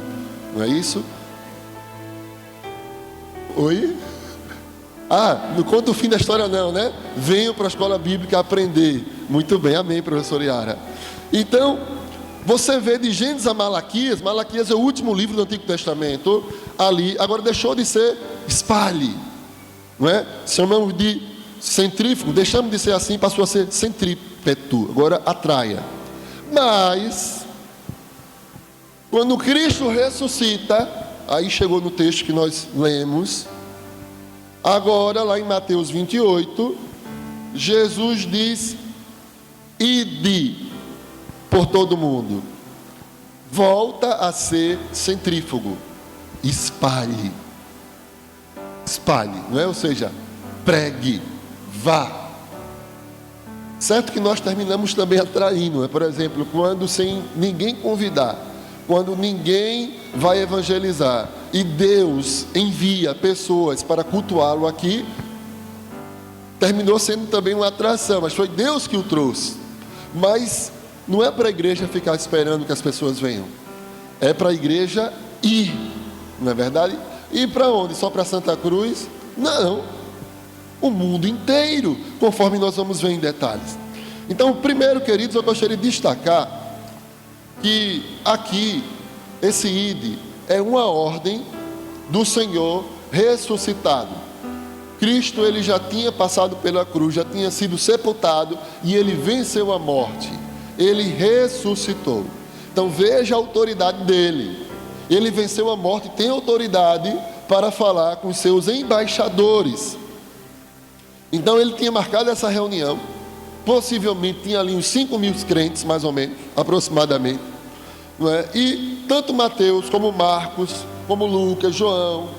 Não é isso? Oi? Não conta o fim da história não, né? Venham para a escola bíblica aprender. Muito bem, amém, professor Yara. Então, você vê de Gênesis a Malaquias. Malaquias é o último livro do Antigo Testamento. Ali, agora deixou de ser espalhe, não é? Chamamos de centrífugo, deixamos de ser assim, passou a ser centrípeto. Agora atraia. Mas, quando Cristo ressuscita, aí chegou no texto que nós lemos. Agora, lá em Mateus 28, Jesus diz: ide por todo mundo. Volta a ser centrífugo. Espalhe. Espalhe, não é? Ou seja, pregue, vá. Certo que nós terminamos também atraindo, né? Por exemplo, quando sem ninguém convidar, quando ninguém vai evangelizar e Deus envia pessoas para cultuá-lo aqui, terminou sendo também uma atração, mas foi Deus que o trouxe. Mas não é para a igreja ficar esperando que as pessoas venham, é para a igreja ir, não é verdade? Ir para onde? Só para Santa Cruz? Não, o mundo inteiro, conforme nós vamos ver em detalhes. Então, primeiro, queridos, eu gostaria de destacar que aqui, esse ide é uma ordem do Senhor ressuscitado. Cristo, ele já tinha passado pela cruz, já tinha sido sepultado e ele venceu a morte. Ele ressuscitou. Então veja a autoridade dele. Ele venceu a morte e tem autoridade para falar com seus embaixadores. Então ele tinha marcado essa reunião. Possivelmente tinha ali uns 5.000 crentes, mais ou menos, aproximadamente, não é? E tanto Mateus, como Marcos, como Lucas, João,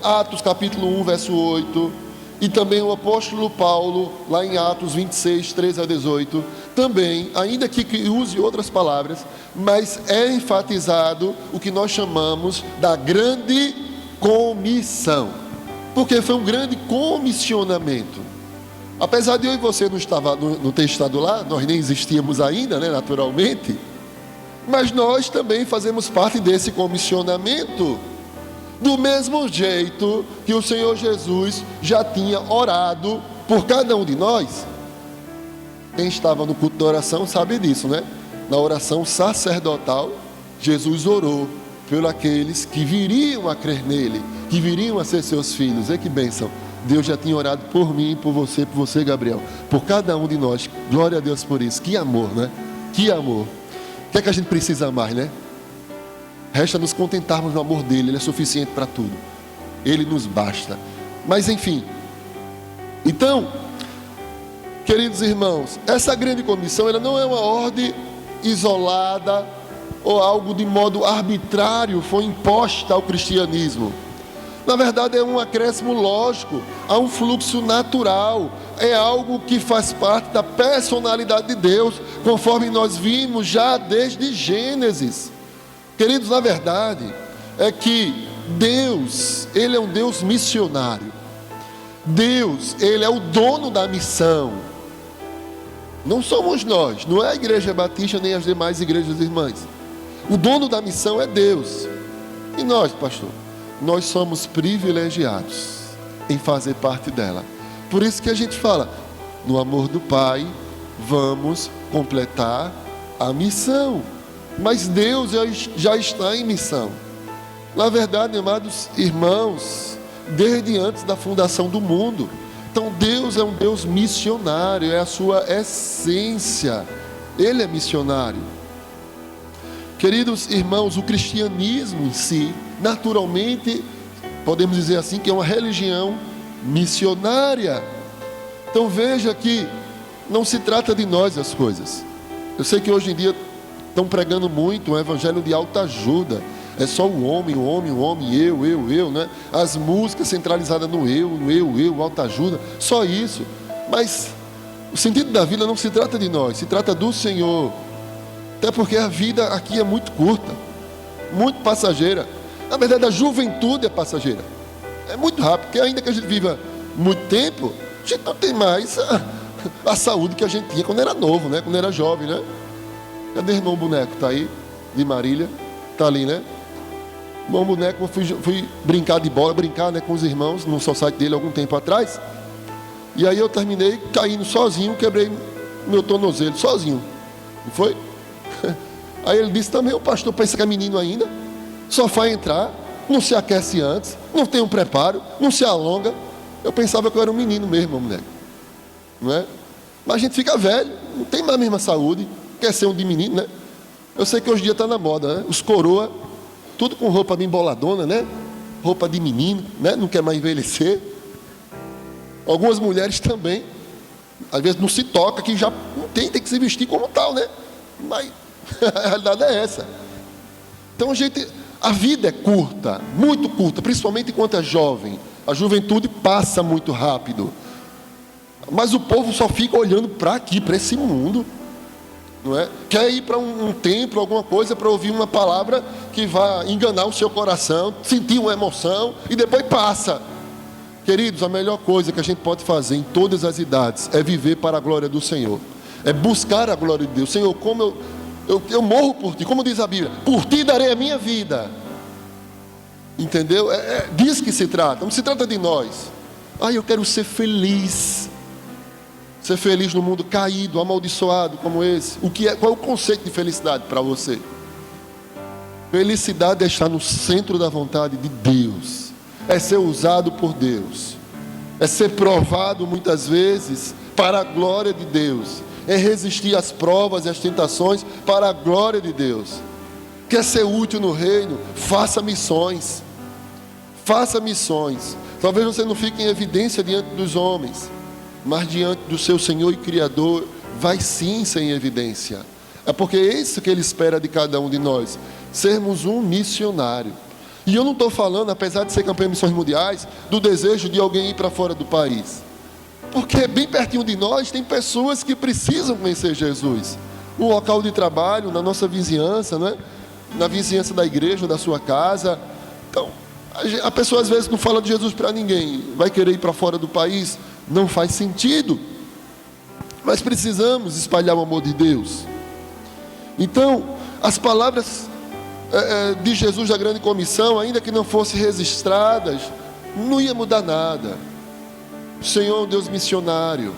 Atos capítulo 1, verso 8, e também o apóstolo Paulo, lá em Atos 26, 13 a 18, também, ainda que use outras palavras, mas é enfatizado o que nós chamamos da grande comissão, porque foi um grande comissionamento. Apesar de eu e você não ter estado lá, nós nem existíamos ainda, né, naturalmente, mas nós também fazemos parte desse comissionamento, do mesmo jeito que o Senhor Jesus já tinha orado por cada um de nós. Quem estava no culto da oração sabe disso, né? Na oração sacerdotal, Jesus orou por aqueles que viriam a crer nele, que viriam a ser seus filhos. E que bênção! Deus já tinha orado por mim, por você, Gabriel, por cada um de nós. Glória a Deus por isso. Que amor, né? Que amor. O que é que a gente precisa mais, né? Resta nos contentarmos no amor dele. Ele é suficiente para tudo. Ele nos basta. Mas enfim. Então, queridos irmãos, essa grande comissão, ela não é uma ordem isolada ou algo de modo arbitrário foi imposta ao cristianismo. Na verdade, é um acréscimo lógico, há um fluxo natural, é algo que faz parte da personalidade de Deus, conforme nós vimos já desde Gênesis. Queridos, na verdade, é que Deus, ele é um Deus missionário. Deus, ele é o dono da missão. Não somos nós, não é a Igreja Batista nem as demais igrejas irmãs. O dono da missão é Deus. E nós, pastor? Nós somos privilegiados em fazer parte dela. Por isso que a gente fala, no amor do Pai, vamos completar a missão. Mas Deus já está em missão. Na verdade, amados irmãos, desde antes da fundação do mundo. Então Deus é um Deus missionário, é a sua essência. Ele é missionário. Queridos irmãos, o cristianismo em si, naturalmente, podemos dizer assim, que é uma religião missionária. Então veja que não se trata de nós as coisas. Eu sei que hoje em dia estão pregando muito um evangelho de alta ajuda. é só o homem, eu, né? As músicas centralizadas no eu, autoajuda, só isso. Mas o sentido da vida não se trata de nós, se trata do Senhor. Até porque a vida aqui é muito curta, muito passageira. Na verdade, a juventude é passageira. É muito rápido, porque ainda que a gente viva muito tempo, a gente não tem mais a saúde que a gente tinha quando era novo, né? Quando era jovem, né? Cadê o irmão boneco? Tá aí, de Marília. Tá ali, né? Irmão boneco, eu fui brincar de bola, né, com os irmãos no society dele algum tempo atrás. E aí eu terminei caindo sozinho, quebrei meu tornozelo, sozinho. Não foi? Aí ele disse também, o pastor pensa que é menino ainda, só vai entrar, não se aquece antes, não tem um preparo, não se alonga. Eu pensava que eu era um menino mesmo, moleque. Não é? Mas a gente fica velho, não tem mais a mesma saúde, quer ser um de menino, né? Eu sei que hoje em dia está na moda, né? Os coroa, tudo com roupa bem boladona, né? Roupa de menino, né? Não quer mais envelhecer. Algumas mulheres também, às vezes não se toca, que já não tem que se vestir como tal, né? Mas a realidade é essa. Então a vida é curta, muito curta, principalmente enquanto é jovem. A juventude passa muito rápido. Mas o povo só fica olhando para aqui, para esse mundo. Não é? Quer ir para um templo, alguma coisa, para ouvir uma palavra que vai enganar o seu coração, sentir uma emoção e depois passa. Queridos, a melhor coisa que a gente pode fazer em todas as idades é viver para a glória do Senhor. É buscar a glória de Deus. Senhor, como eu morro por ti, como diz a Bíblia, por ti darei a minha vida. Entendeu? Disso que se trata, não se trata de nós. Eu quero ser feliz. Ser feliz no mundo caído, amaldiçoado como esse. Qual é o conceito de felicidade para você? Felicidade é estar no centro da vontade de Deus. É ser usado por Deus. É ser provado muitas vezes para a glória de Deus. É resistir às provas e às tentações para a glória de Deus. Quer ser útil no reino? Faça missões. Faça missões. Talvez você não fique em evidência diante dos homens, mas diante do seu Senhor e Criador, vai sim ser em evidência. É porque é isso que Ele espera de cada um de nós, sermos um missionário. E eu não estou falando, apesar de ser campeão de missões mundiais, do desejo de alguém ir para fora do país. Porque bem pertinho de nós tem pessoas que precisam conhecer Jesus. No local de trabalho, na nossa vizinhança, né? Na vizinhança da igreja, da sua casa. Então, a pessoa às vezes não fala de Jesus para ninguém. Vai querer ir para fora do país? Não faz sentido. Mas precisamos espalhar o amor de Deus. Então, as palavras de Jesus da grande comissão, ainda que não fossem registradas, não ia mudar nada. O Senhor é um Deus missionário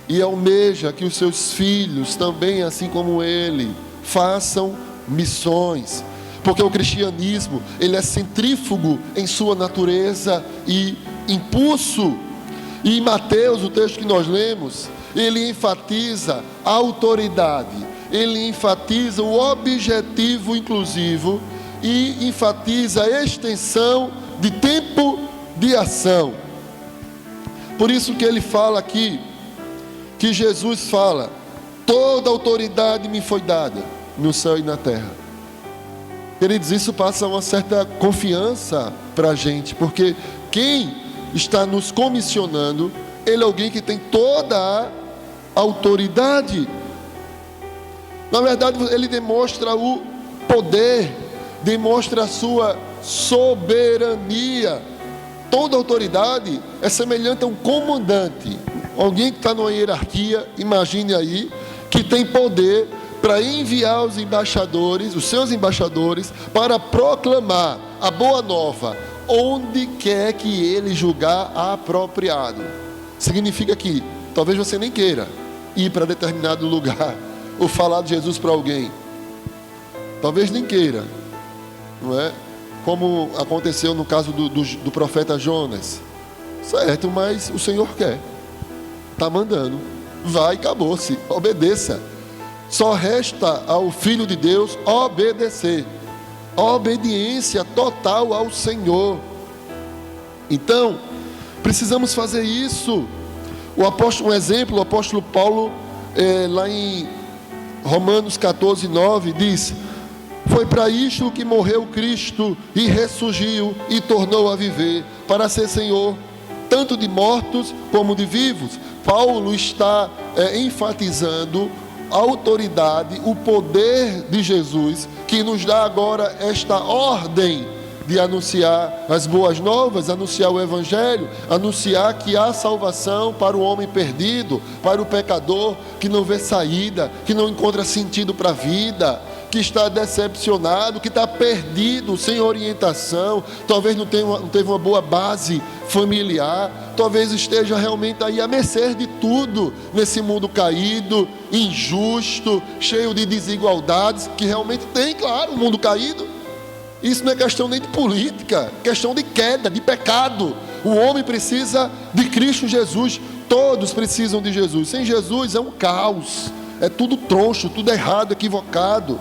e almeja que os seus filhos também, assim como Ele, façam missões. Porque o cristianismo, ele é centrífugo em sua natureza e impulso. E em Mateus, o texto que nós lemos, ele enfatiza a autoridade, ele enfatiza o objetivo inclusivo e enfatiza a extensão de tempo de ação. Por isso que ele fala aqui, que Jesus fala, toda autoridade me foi dada no céu e na terra. Queridos, isso passa uma certa confiança para a gente, porque quem está nos comissionando, ele é alguém que tem toda a autoridade. Na verdade, ele demonstra o poder, demonstra a sua soberania. Toda autoridade é semelhante a um comandante, alguém que está numa hierarquia, imagine aí, que tem poder para enviar os embaixadores, os seus embaixadores, para proclamar a boa nova, onde quer que ele julgar apropriado. Significa que talvez você nem queira ir para determinado lugar ou falar de Jesus para alguém. Talvez nem queira, não é? Como aconteceu no caso do profeta Jonas. Certo, mas o Senhor quer. Está mandando. Vai, acabou-se. Obedeça. Só resta ao Filho de Deus obedecer. Obediência total ao Senhor. Então, precisamos fazer isso. Um exemplo, o apóstolo Paulo, lá em Romanos 14:9, diz: Foi para isto que morreu Cristo e ressurgiu e tornou a viver, para ser Senhor tanto de mortos como de vivos. Paulo está enfatizando a autoridade, o poder de Jesus, que nos dá agora esta ordem de anunciar as boas novas, anunciar o Evangelho, anunciar que há salvação para o homem perdido, para o pecador que não vê saída, que não encontra sentido para a vida, que está decepcionado, que está perdido, sem orientação, talvez não teve uma boa base familiar, talvez esteja realmente aí à mercê de tudo, nesse mundo caído, injusto, cheio de desigualdades, que realmente tem, claro, um mundo caído. Isso não é questão nem de política, é questão de queda, de pecado. O homem precisa de Cristo Jesus, todos precisam de Jesus. Sem Jesus é um caos, é tudo troncho, tudo errado, equivocado.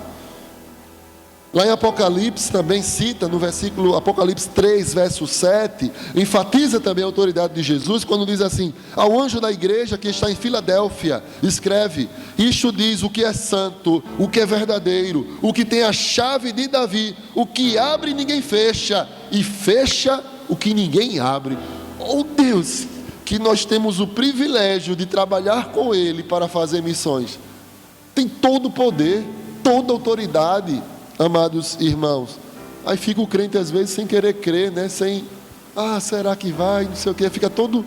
Lá em Apocalipse também cita, no versículo Apocalipse 3, verso 7, enfatiza também a autoridade de Jesus, quando diz assim: ao anjo da igreja que está em Filadélfia, escreve: isto diz o que é santo, o que é verdadeiro, o que tem a chave de Davi, o que abre e ninguém fecha, e fecha o que ninguém abre. Oh Deus, que nós temos o privilégio de trabalhar com Ele para fazer missões. Tem todo o poder, toda a autoridade. Amados irmãos, aí fica o crente às vezes sem querer crer, né? Sem, será que vai, não sei o que, fica todo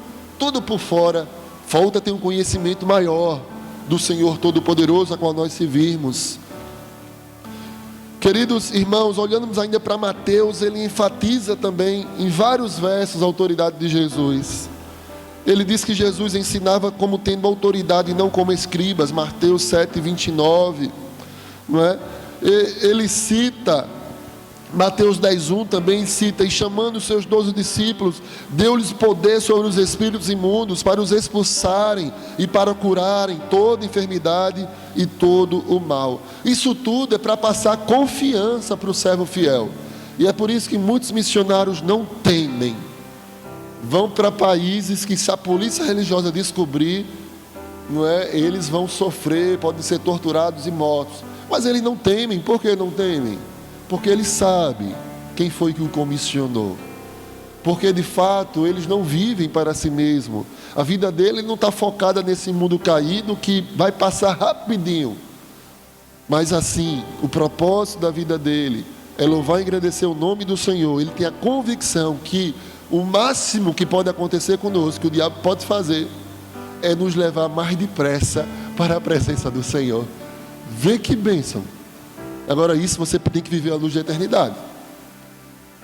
por fora. Falta ter um conhecimento maior do Senhor Todo-Poderoso a qual nós servirmos. Queridos irmãos, olhando ainda para Mateus, ele enfatiza também em vários versos a autoridade de Jesus. Ele diz que Jesus ensinava como tendo autoridade e não como escribas, Mateus 7, 29, não é? Ele cita, Mateus 10:1 também cita: e chamando os seus 12 discípulos, deu-lhes poder sobre os espíritos imundos, para os expulsarem e para curarem toda enfermidade e todo o mal. Isso tudo é para passar confiança para o servo fiel. E é por isso que muitos missionários não temem. Vão para países que, se a polícia religiosa descobrir, não é, eles vão sofrer, podem ser torturados e mortos. Mas eles não temem. Por que não temem? Porque eles sabem quem foi que o comissionou. Porque de fato eles não vivem para si mesmo. A vida dele não está focada nesse mundo caído que vai passar rapidinho. Mas assim, o propósito da vida dele é louvar e agradecer o nome do Senhor. Ele tem a convicção que o máximo que pode acontecer conosco, que o diabo pode fazer, é nos levar mais depressa para a presença do Senhor. Vê que bênção. Agora isso você tem que viver à luz da eternidade.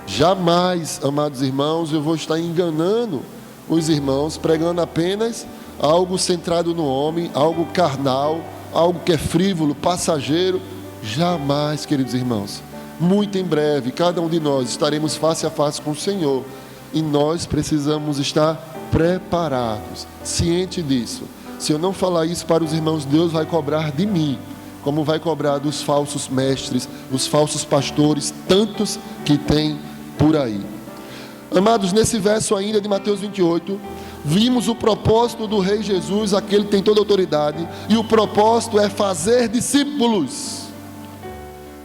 Jamais, amados irmãos, eu vou estar enganando os irmãos, pregando apenas algo centrado no homem, algo carnal, algo que é frívolo, passageiro. Jamais, queridos irmãos. Muito em breve, cada um de nós estaremos face a face com o Senhor. E nós precisamos estar preparados, ciente disso. Se eu não falar isso para os irmãos, Deus vai cobrar de mim, como vai cobrar dos falsos mestres, os falsos pastores, tantos que tem por aí. Amados, nesse verso ainda de Mateus 28, vimos o propósito do Rei Jesus, aquele que tem toda a autoridade, e o propósito é fazer discípulos.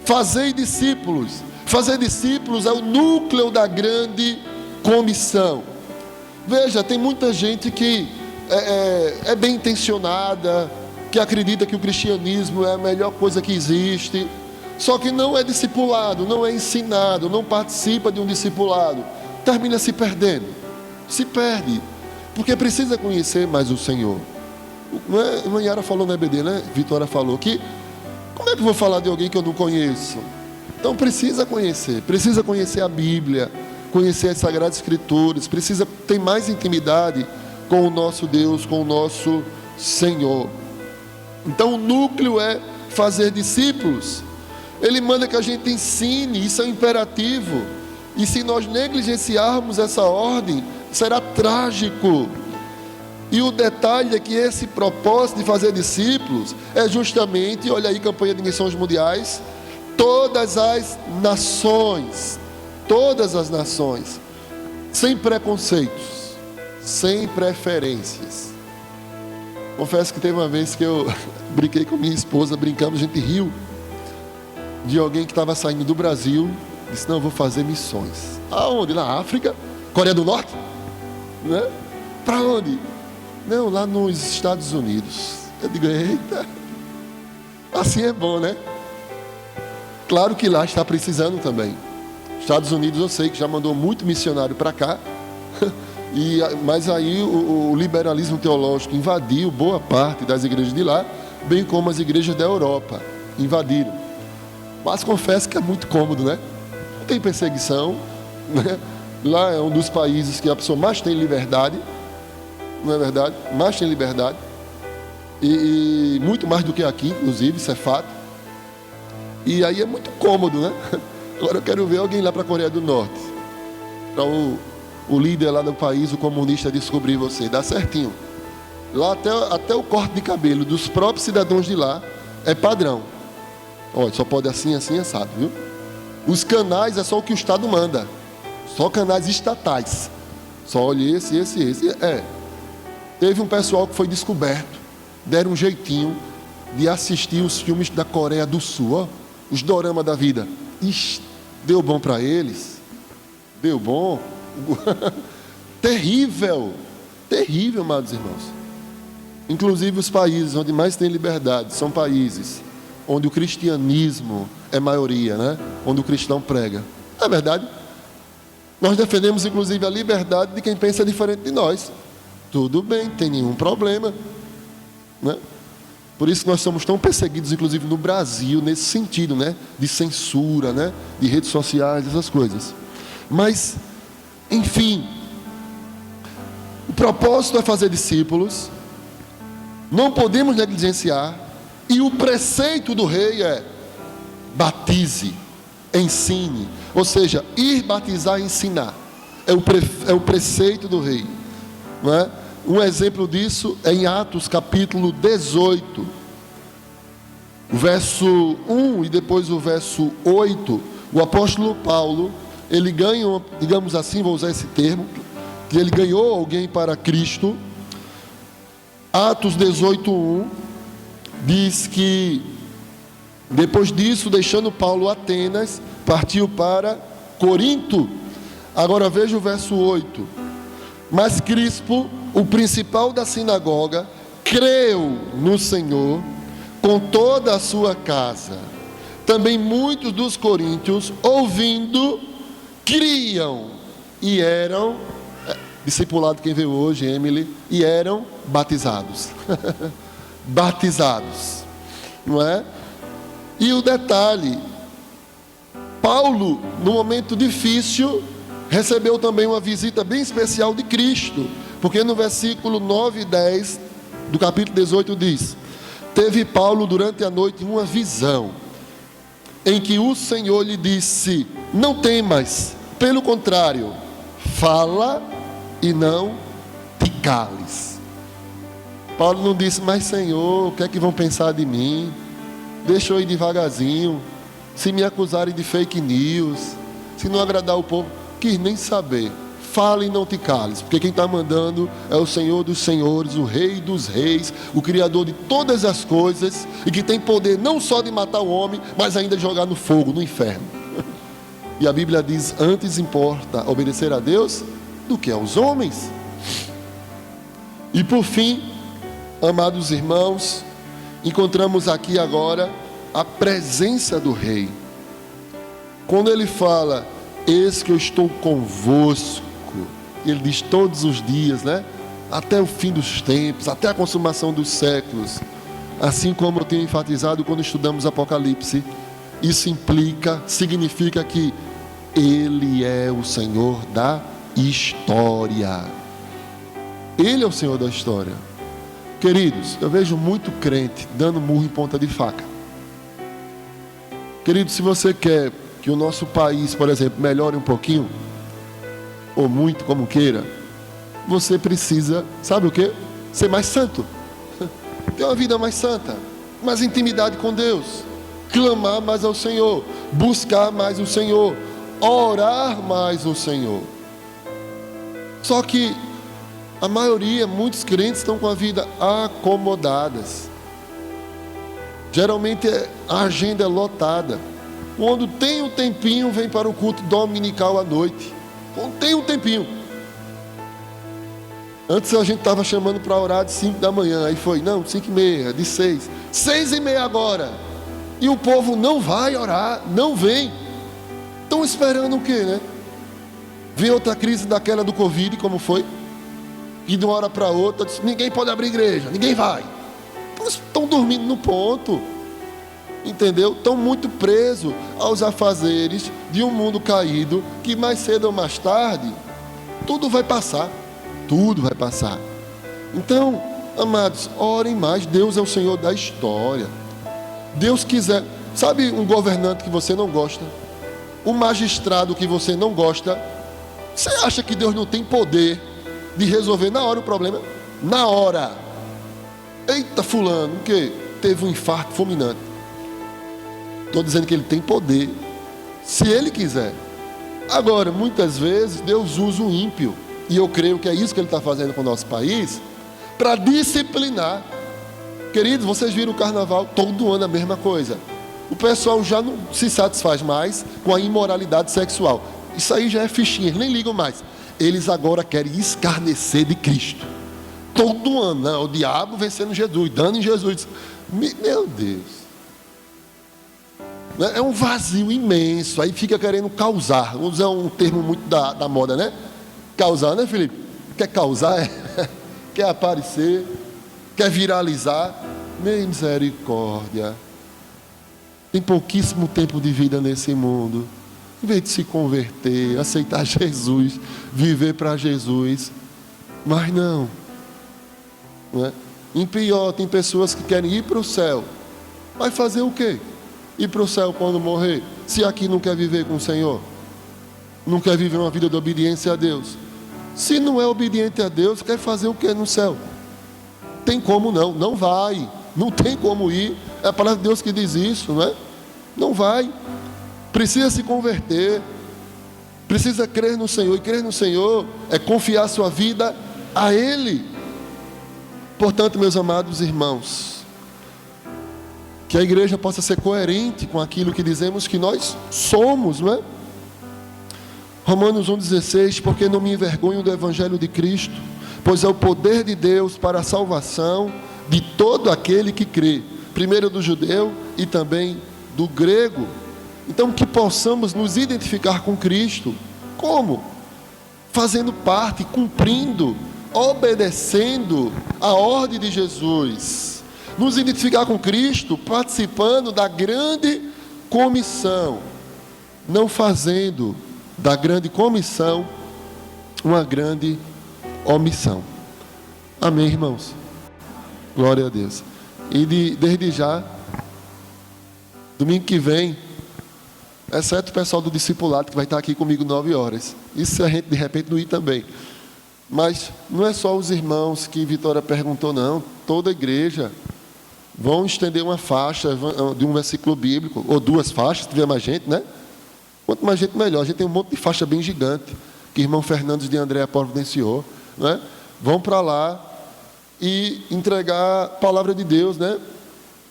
Fazer discípulos. Fazer discípulos é o núcleo da grande comissão. Veja, tem muita gente que é bem intencionada, que acredita que o cristianismo é a melhor coisa que existe, só que não é discipulado, não é ensinado, não participa de um discipulado, termina se perdendo, se perde, porque precisa conhecer mais o Senhor. A Manhara falou na EBD, né? Vitória falou que, como é que eu vou falar de alguém que eu não conheço? Então precisa conhecer a Bíblia, conhecer as Sagradas Escrituras, precisa ter mais intimidade com o nosso Deus, com o nosso Senhor. Então o núcleo é fazer discípulos. Ele manda que a gente ensine, isso é um imperativo. E se nós negligenciarmos essa ordem, será trágico. E o detalhe é que esse propósito de fazer discípulos é justamente, olha aí, campanha de missões mundiais, todas as nações, sem preconceitos, sem preferências. Confesso que teve uma vez que eu brinquei com minha esposa, brincamos, a gente riu. de alguém que estava saindo do Brasil, disse, não, eu vou fazer missões. Aonde? Na África? Coreia do Norte? Né? Para onde? Não, lá nos Estados Unidos. Eu digo, eita, assim é bom, né? Claro que lá está precisando também. Estados Unidos eu sei que já mandou muito missionário para cá, mas aí o liberalismo teológico invadiu boa parte das igrejas de lá, bem como as igrejas da Europa invadiram. Mas confesso que é muito cômodo, né? Não tem perseguição, né? Lá é um dos países que a pessoa mais tem liberdade, não é verdade? Mais tem liberdade, e muito mais do que aqui, inclusive, isso é fato. E aí é muito cômodo, né? Agora eu quero ver alguém lá para a Coreia do Norte, para o líder lá do país, o comunista, descobrir você. Dá certinho. Lá até o corte de cabelo dos próprios cidadãos de lá é padrão. Olha, só pode assim, assim, assado, viu? Os canais é só o que o Estado manda. Só canais estatais. Só olha esse. Teve um pessoal que foi descoberto. Deram um jeitinho de assistir os filmes da Coreia do Sul, ó, os dorama da vida. Ixi, deu bom para eles. Deu bom. Terrível. Terrível, amados irmãos. Inclusive os países onde mais tem liberdade são países onde o cristianismo é maioria, né? Onde o cristão prega. É verdade. Nós defendemos inclusive a liberdade de quem pensa diferente de nós. Tudo bem, não tem nenhum problema, né? Por isso que nós somos tão perseguidos, inclusive no Brasil, nesse sentido, né? De censura, né? De redes sociais, essas coisas. Mas, enfim, o propósito é fazer discípulos. Não podemos negligenciar. E o preceito do rei é: batize, ensine. Ou seja, ir batizar e ensinar. É o preceito do rei, não é? Um exemplo disso é em Atos capítulo 18, o verso 1 e depois o verso 8. O apóstolo Paulo, ele ganha, digamos assim, vou usar esse termo, que ele ganhou alguém para Cristo. Atos 18:1 diz que depois disso, deixando Paulo Atenas, partiu para Corinto. Agora veja o verso 8. Mas Crispo, o principal da sinagoga, creu no Senhor com toda a sua casa. Também muitos dos coríntios, ouvindo, criam e eram, discipulado quem veio hoje, Emily, e eram batizados. Batizados, não é? E o detalhe, Paulo, no momento difícil, recebeu também uma visita bem especial de Cristo, porque no versículo 9 e 10 do capítulo 18 diz: teve Paulo durante a noite uma visão, em que o Senhor lhe disse: não temas, pelo contrário, fala e não te cales. Paulo não disse: mas Senhor, o que é que vão pensar de mim? Deixa eu ir devagarzinho. Se me acusarem de fake news, se não agradar o povo, quis nem saber. Fala e não te cales, porque quem está mandando é o Senhor dos senhores, o Rei dos reis, o Criador de todas as coisas, e que tem poder não só de matar o homem, mas ainda de jogar no fogo, no inferno. E a Bíblia diz: antes importa obedecer a Deus do que aos homens. E por fim, amados irmãos, encontramos aqui agora a presença do rei. Quando ele fala: eis que eu estou convosco, ele diz todos os dias, né? Até o fim dos tempos, até a consumação dos séculos. Assim como eu tenho enfatizado quando estudamos Apocalipse, isso significa que ele é o Senhor da história. Ele é o Senhor da história. Queridos, eu vejo muito crente dando murro em ponta de faca. Queridos, se você quer que o nosso país, por exemplo, melhore um pouquinho, ou muito, como queira, você precisa, sabe o quê? Ser mais santo. Ter uma vida mais santa, mais intimidade com Deus, clamar mais ao Senhor, buscar mais o Senhor, orar mais o Senhor. Só que a maioria, muitos crentes estão com a vida acomodadas. Geralmente a agenda é lotada. quando tem um tempinho, vem para o culto dominical à noite. Quando tem um tempinho. Antes a gente estava chamando para orar de 5 da manhã. Aí foi, não, 5h30, de 6. 6h30 agora. E o povo não vai orar, não vem. Estão esperando o quê, né? Vem outra crise daquela do Covid, como foi. E de uma hora para outra, ninguém pode abrir igreja, ninguém vai. Eles estão dormindo no ponto. Entendeu? Estão muito presos aos afazeres de um mundo caído, que mais cedo ou mais tarde, tudo vai passar. Tudo vai passar. Então, amados, orem mais. Deus é o Senhor da história. Deus quiser. Sabe um governante que você não gosta? Um magistrado que você não gosta? Você acha que Deus não tem poder de resolver na hora o problema? Na hora. Eita, fulano, o quê? Teve um infarto fulminante. Estou dizendo que ele tem poder, se ele quiser. Agora, muitas vezes, Deus usa o ímpio. E eu creio que é isso que Ele está fazendo com o nosso país, para disciplinar. Queridos, vocês viram o carnaval, todo ano a mesma coisa. O pessoal já não se satisfaz mais com a imoralidade sexual. Isso aí já é fichinha, eles nem ligam mais. Eles agora querem escarnecer de Cristo. Todo ano, né? O diabo vencendo Jesus, dando em Jesus. Meu Deus. É um vazio imenso. Aí fica querendo causar. Vamos usar um termo muito da moda, né? Causar, né, Felipe? Quer causar? Quer aparecer? Quer viralizar? Misericórdia. Tem pouquíssimo tempo de vida nesse mundo. Em vez de se converter, aceitar Jesus, viver para Jesus. Mas não. Não é? Em pior, tem pessoas que querem ir para o céu. Vai fazer o quê? Ir para o céu quando morrer? Se aqui não quer viver com o Senhor. Não quer viver uma vida de obediência a Deus. Se não é obediente a Deus, quer fazer o que no céu? Tem como não? Não vai. Não tem como ir. É a palavra de Deus que diz isso, não é? Não vai. Precisa se converter. Precisa crer no Senhor. E crer no Senhor é confiar sua vida a Ele. Portanto, meus amados irmãos, que a igreja possa ser coerente com aquilo que dizemos que nós somos, não é? Romanos 1,16, porque não me envergonho do Evangelho de Cristo, pois é o poder de Deus para a salvação de todo aquele que crê, primeiro do judeu e também do grego. Então, que possamos nos identificar com Cristo. Como? Fazendo parte, cumprindo, obedecendo a ordem de Jesus. Nos identificar com Cristo, participando da grande comissão, não fazendo da grande comissão uma grande omissão. Amém, irmãos? Glória a Deus. E desde já, domingo que vem, exceto o pessoal do discipulado que vai estar aqui comigo 9 horas. Isso a gente de repente não ir também. Mas não é só os irmãos que Vitória perguntou, não. Toda a igreja vão estender uma faixa de um versículo bíblico, ou 2 faixas, se tiver mais gente, né? Quanto mais gente, melhor. A gente tem um monte de faixa bem gigante, que o irmão Fernandes de Andréa providenciou, né? Vão para lá e entregar a palavra de Deus, né?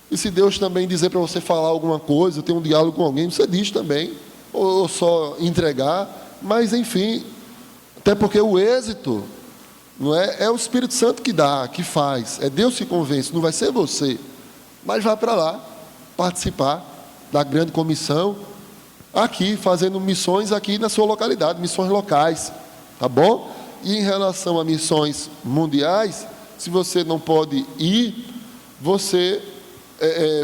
E se Deus também dizer para você falar alguma coisa, ter um diálogo com alguém, você diz também, ou só entregar, mas enfim, até porque o êxito não é o Espírito Santo que dá, que faz, é Deus que convence, não vai ser você, mas vá para lá participar da grande comissão, aqui fazendo missões aqui na sua localidade, missões locais, tá bom? E em relação a missões mundiais, se você não pode ir, você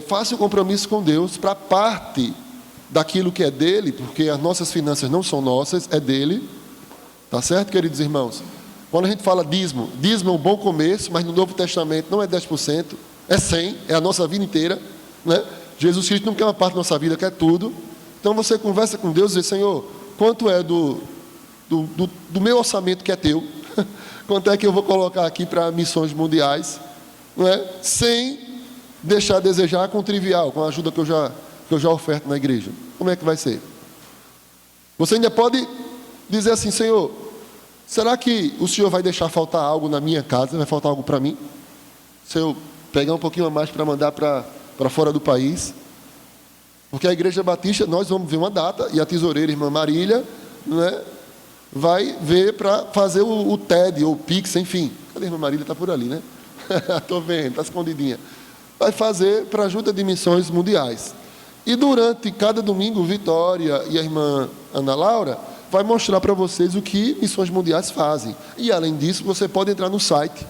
faça um compromisso com Deus para parte daquilo que é dele, porque as nossas finanças não são nossas, é dele, tá certo, queridos irmãos? Quando a gente fala dízimo é um bom começo, mas no Novo Testamento não é 10%, é 100%, é a nossa vida inteira, né? Jesus Cristo não quer uma parte da nossa vida, quer tudo. Então você conversa com Deus e diz, Senhor, quanto é do meu orçamento que é teu? Quanto é que eu vou colocar aqui para missões mundiais? Não é? Sem deixar a desejar com o trivial, com a ajuda que eu já oferto na igreja. Como é que vai ser? Você ainda pode dizer assim, Senhor, será que o Senhor vai deixar faltar algo na minha casa? Vai faltar algo para mim? Se eu pegar um pouquinho a mais para mandar para fora do país? Porque a Igreja Batista, nós vamos ver uma data, e a tesoureira, irmã Marília, não é, vai ver para fazer o TED, ou o Pix, enfim. Cadê a irmã Marília? Está por ali, né? Estou vendo, está escondidinha. Vai fazer para a Junta de Missões Mundiais. E durante cada domingo, Vitória e a irmã Ana Laura vai mostrar para vocês o que Missões Mundiais fazem. E, além disso, você pode entrar no site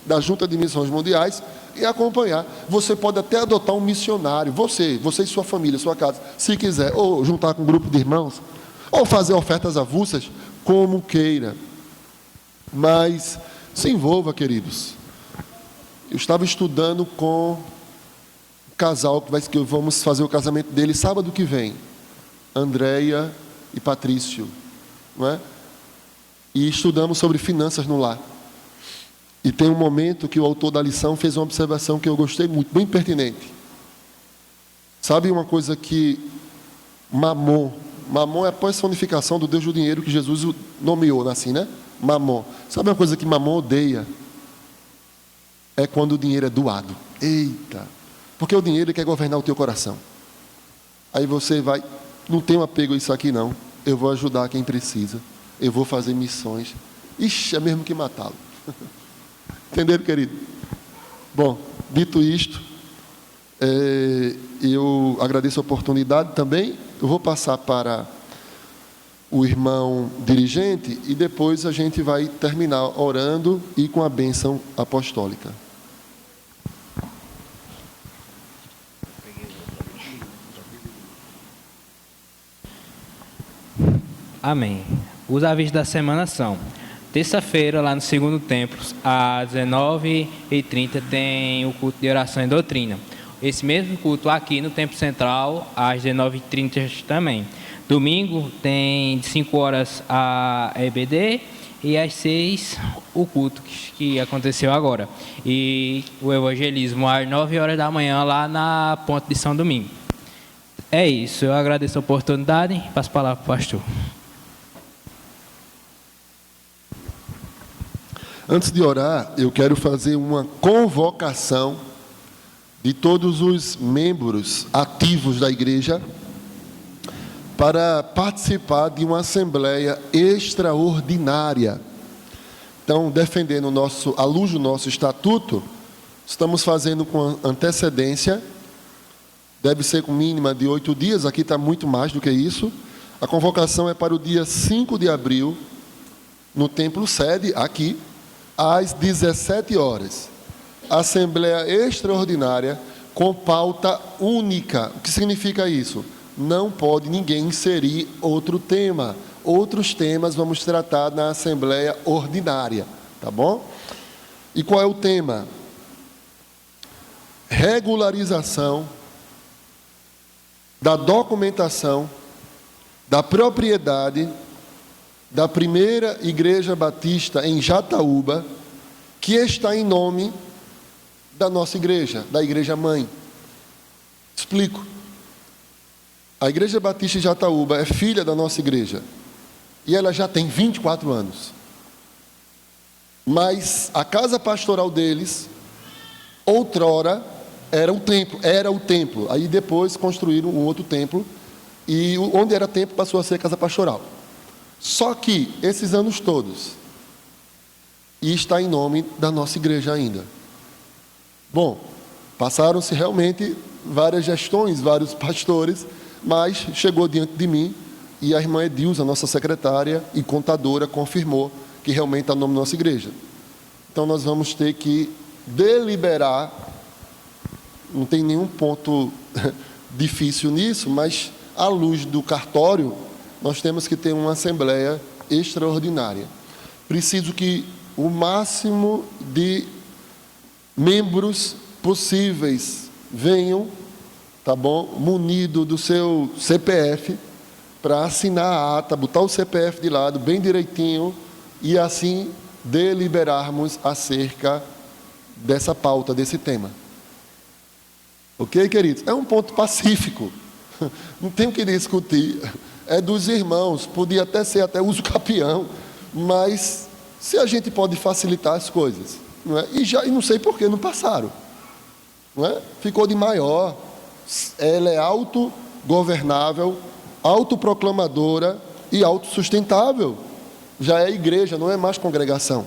da Junta de Missões Mundiais e acompanhar. Você pode até adotar um missionário, você e sua família, sua casa, se quiser, ou juntar com um grupo de irmãos, ou fazer ofertas avulsas, como queira. Mas se envolva, queridos. Eu estava estudando com um casal que vamos fazer o casamento dele sábado que vem, Andréia e Patrício, não é? E estudamos sobre finanças no lar. E tem um momento que o autor da lição fez uma observação que eu gostei muito, bem pertinente. Sabe uma coisa que Mamon é a personificação do Deus do dinheiro que Jesus nomeou assim, né? Mamon. Sabe uma coisa que Mamon odeia? É quando o dinheiro é doado. Eita! Porque o dinheiro quer governar o teu coração. Aí você vai, não tenho apego a isso aqui não. Eu vou ajudar quem precisa. Eu vou fazer missões. Ixi, é mesmo que matá-lo. Entenderam, querido? Bom, dito isto, eu agradeço a oportunidade também. Eu vou passar para o irmão dirigente e depois a gente vai terminar orando e com a bênção apostólica. Amém. Os avisos da semana são: terça-feira, lá no segundo templo, às 19h30, tem o culto de oração e doutrina. Esse mesmo culto aqui no Templo Central, às 19h30 também. Domingo, tem de 5 horas a EBD e às 6 o culto que aconteceu agora. E o evangelismo às 9 horas da manhã, lá na Ponte de São Domingo. É isso. Eu agradeço a oportunidade e passo a palavra para o pastor. Antes de orar, eu quero fazer uma convocação de todos os membros ativos da igreja para participar de uma assembleia extraordinária. Então, defendendo à luz do nosso estatuto, estamos fazendo com antecedência, deve ser com mínima de 8 dias, aqui está muito mais do que isso. A convocação é para o dia 5 de abril, no templo sede, aqui, às 17 horas. Assembleia extraordinária com pauta única. O que significa isso? Não pode ninguém inserir outro tema. Outros temas vamos tratar na assembleia ordinária, tá bom? E qual é o tema? Regularização da documentação da propriedade da primeira Igreja Batista em Jataúba, que está em nome da nossa igreja, da Igreja Mãe. Explico. A Igreja Batista em Jataúba é filha da nossa igreja. E ela já tem 24 anos. Mas a casa pastoral deles, outrora, era o templo. Aí depois construíram um outro templo. E onde era templo passou a ser casa pastoral. Só que, esses anos todos, e está em nome da nossa igreja ainda. Bom, passaram-se realmente várias gestões, vários pastores, mas chegou diante de mim e a irmã Edilza, nossa secretária e contadora, confirmou que realmente está em nome da nossa igreja. Então nós vamos ter que deliberar, não tem nenhum ponto difícil nisso, mas à luz do cartório, nós temos que ter uma assembleia extraordinária. Preciso que o máximo de membros possíveis venham, tá bom? Munido do seu CPF, para assinar a ata, botar o CPF de lado, bem direitinho, e assim deliberarmos acerca dessa pauta, desse tema. Ok, queridos? É um ponto pacífico. Não tem o que discutir. É dos irmãos, podia até ser uso capião, mas se a gente pode facilitar as coisas, não é? E não sei por que não passaram, não é? Ficou de maior, ela é governável, autoproclamadora e autossustentável. Já é igreja, não é mais congregação.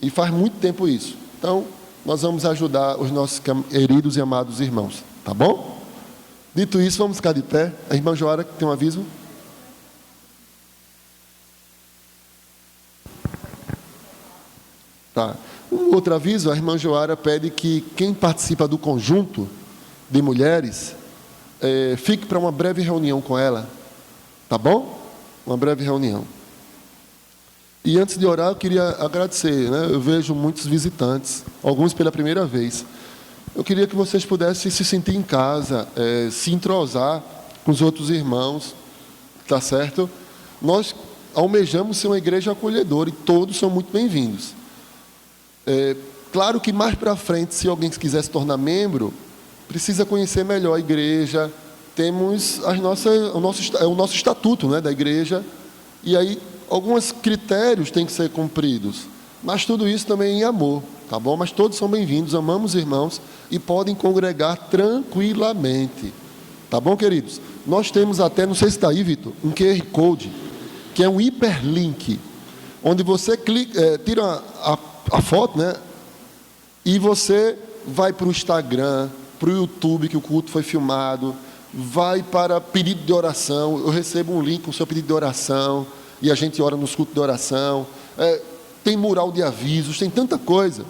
E faz muito tempo isso. Então, nós vamos ajudar os nossos queridos e amados irmãos. Tá bom? Dito isso, vamos ficar de pé. A irmã Joara tem um aviso. Tá. Um outro aviso, a irmã Joara pede que quem participa do conjunto de mulheres fique para uma breve reunião com ela. Tá bom? Uma breve reunião. E antes de orar, eu queria agradecer, né? Eu vejo muitos visitantes, alguns pela primeira vez. Eu queria que vocês pudessem se sentir em casa, se entrosar com os outros irmãos, tá certo? Nós almejamos ser uma igreja acolhedora e todos são muito bem-vindos. Claro que mais para frente, se alguém quiser se tornar membro, precisa conhecer melhor a igreja. Temos o nosso estatuto, né, da igreja, e aí alguns critérios têm que ser cumpridos, mas tudo isso também em amor, tá bom? Mas todos são bem-vindos, amamos os irmãos e podem congregar tranquilamente, tá bom, queridos? Nós temos até, não sei se está aí, Vitor, um QR Code, que é um hiperlink, onde você clica, tira a foto, né? E você vai para o Instagram, para o YouTube, que o culto foi filmado, vai para pedido de oração. Eu recebo um link com o seu pedido de oração e a gente ora nos cultos de oração. Tem mural de avisos, tem tanta coisa.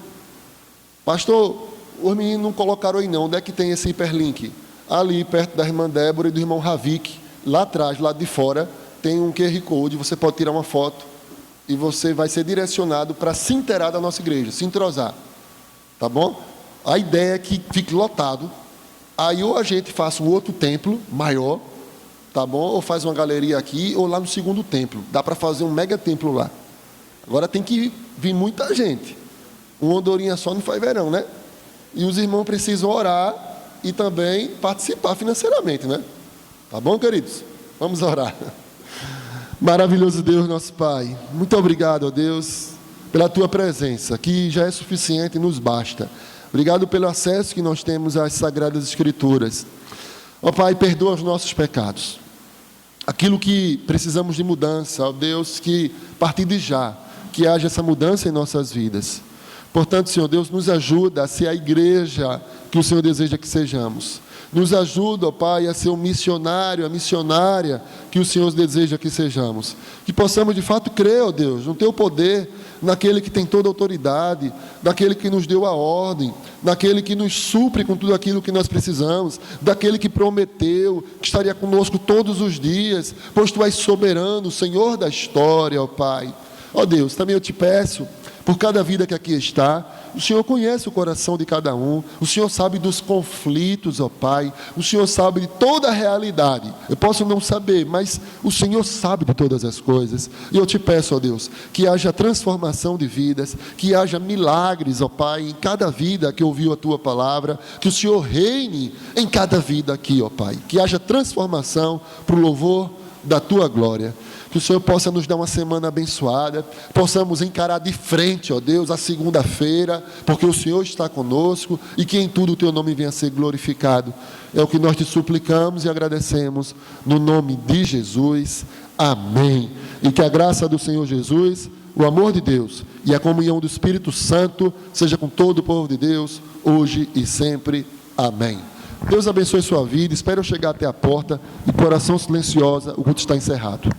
Pastor, os meninos não colocaram aí não. Onde é que tem esse hiperlink? Ali, perto da irmã Débora e do irmão Ravik, lá atrás, lá de fora, tem um QR Code, você pode tirar uma foto e você vai ser direcionado para se inteirar da nossa igreja, se entrosar. Tá bom? A ideia é que fique lotado. Aí ou a gente faça um outro templo maior, tá bom? Ou faz uma galeria aqui, ou lá no segundo templo. Dá para fazer um mega templo lá. Agora tem que vir muita gente. Uma andorinha só não faz verão, né? E os irmãos precisam orar e também participar financeiramente, né? Tá bom, queridos? Vamos orar. Maravilhoso Deus, nosso Pai. Muito obrigado, ó Deus, pela Tua presença, que já é suficiente e nos basta. Obrigado pelo acesso que nós temos às Sagradas Escrituras. Ó Pai, perdoa os nossos pecados. Aquilo que precisamos de mudança, ó Deus, que a partir de já, que haja essa mudança em nossas vidas. Portanto, Senhor Deus, nos ajuda a ser a igreja que o Senhor deseja que sejamos. Nos ajuda, ó Pai, a ser o missionário, a missionária que o Senhor deseja que sejamos. Que possamos de fato crer, ó Deus, no Teu poder, naquele que tem toda a autoridade, naquele que nos deu a ordem, naquele que nos supre com tudo aquilo que nós precisamos, daquele que prometeu que estaria conosco todos os dias, pois Tu és soberano, Senhor da história, ó Pai. Ó Deus, também eu te peço, por cada vida que aqui está, o Senhor conhece o coração de cada um, o Senhor sabe dos conflitos, ó Pai, o Senhor sabe de toda a realidade. Eu posso não saber, mas o Senhor sabe de todas as coisas. E eu te peço, ó Deus, que haja transformação de vidas, que haja milagres, ó Pai, em cada vida que ouviu a Tua palavra, que o Senhor reine em cada vida aqui, ó Pai, que haja transformação para o louvor da Tua glória. Que o Senhor possa nos dar uma semana abençoada, possamos encarar de frente, ó Deus, a segunda-feira, porque o Senhor está conosco e que em tudo o Teu nome venha a ser glorificado. É o que nós te suplicamos e agradecemos, no nome de Jesus. Amém. E que a graça do Senhor Jesus, o amor de Deus e a comunhão do Espírito Santo seja com todo o povo de Deus, hoje e sempre. Amém. Deus abençoe sua vida. Espero eu chegar até a porta e por oração silenciosa, o culto está encerrado.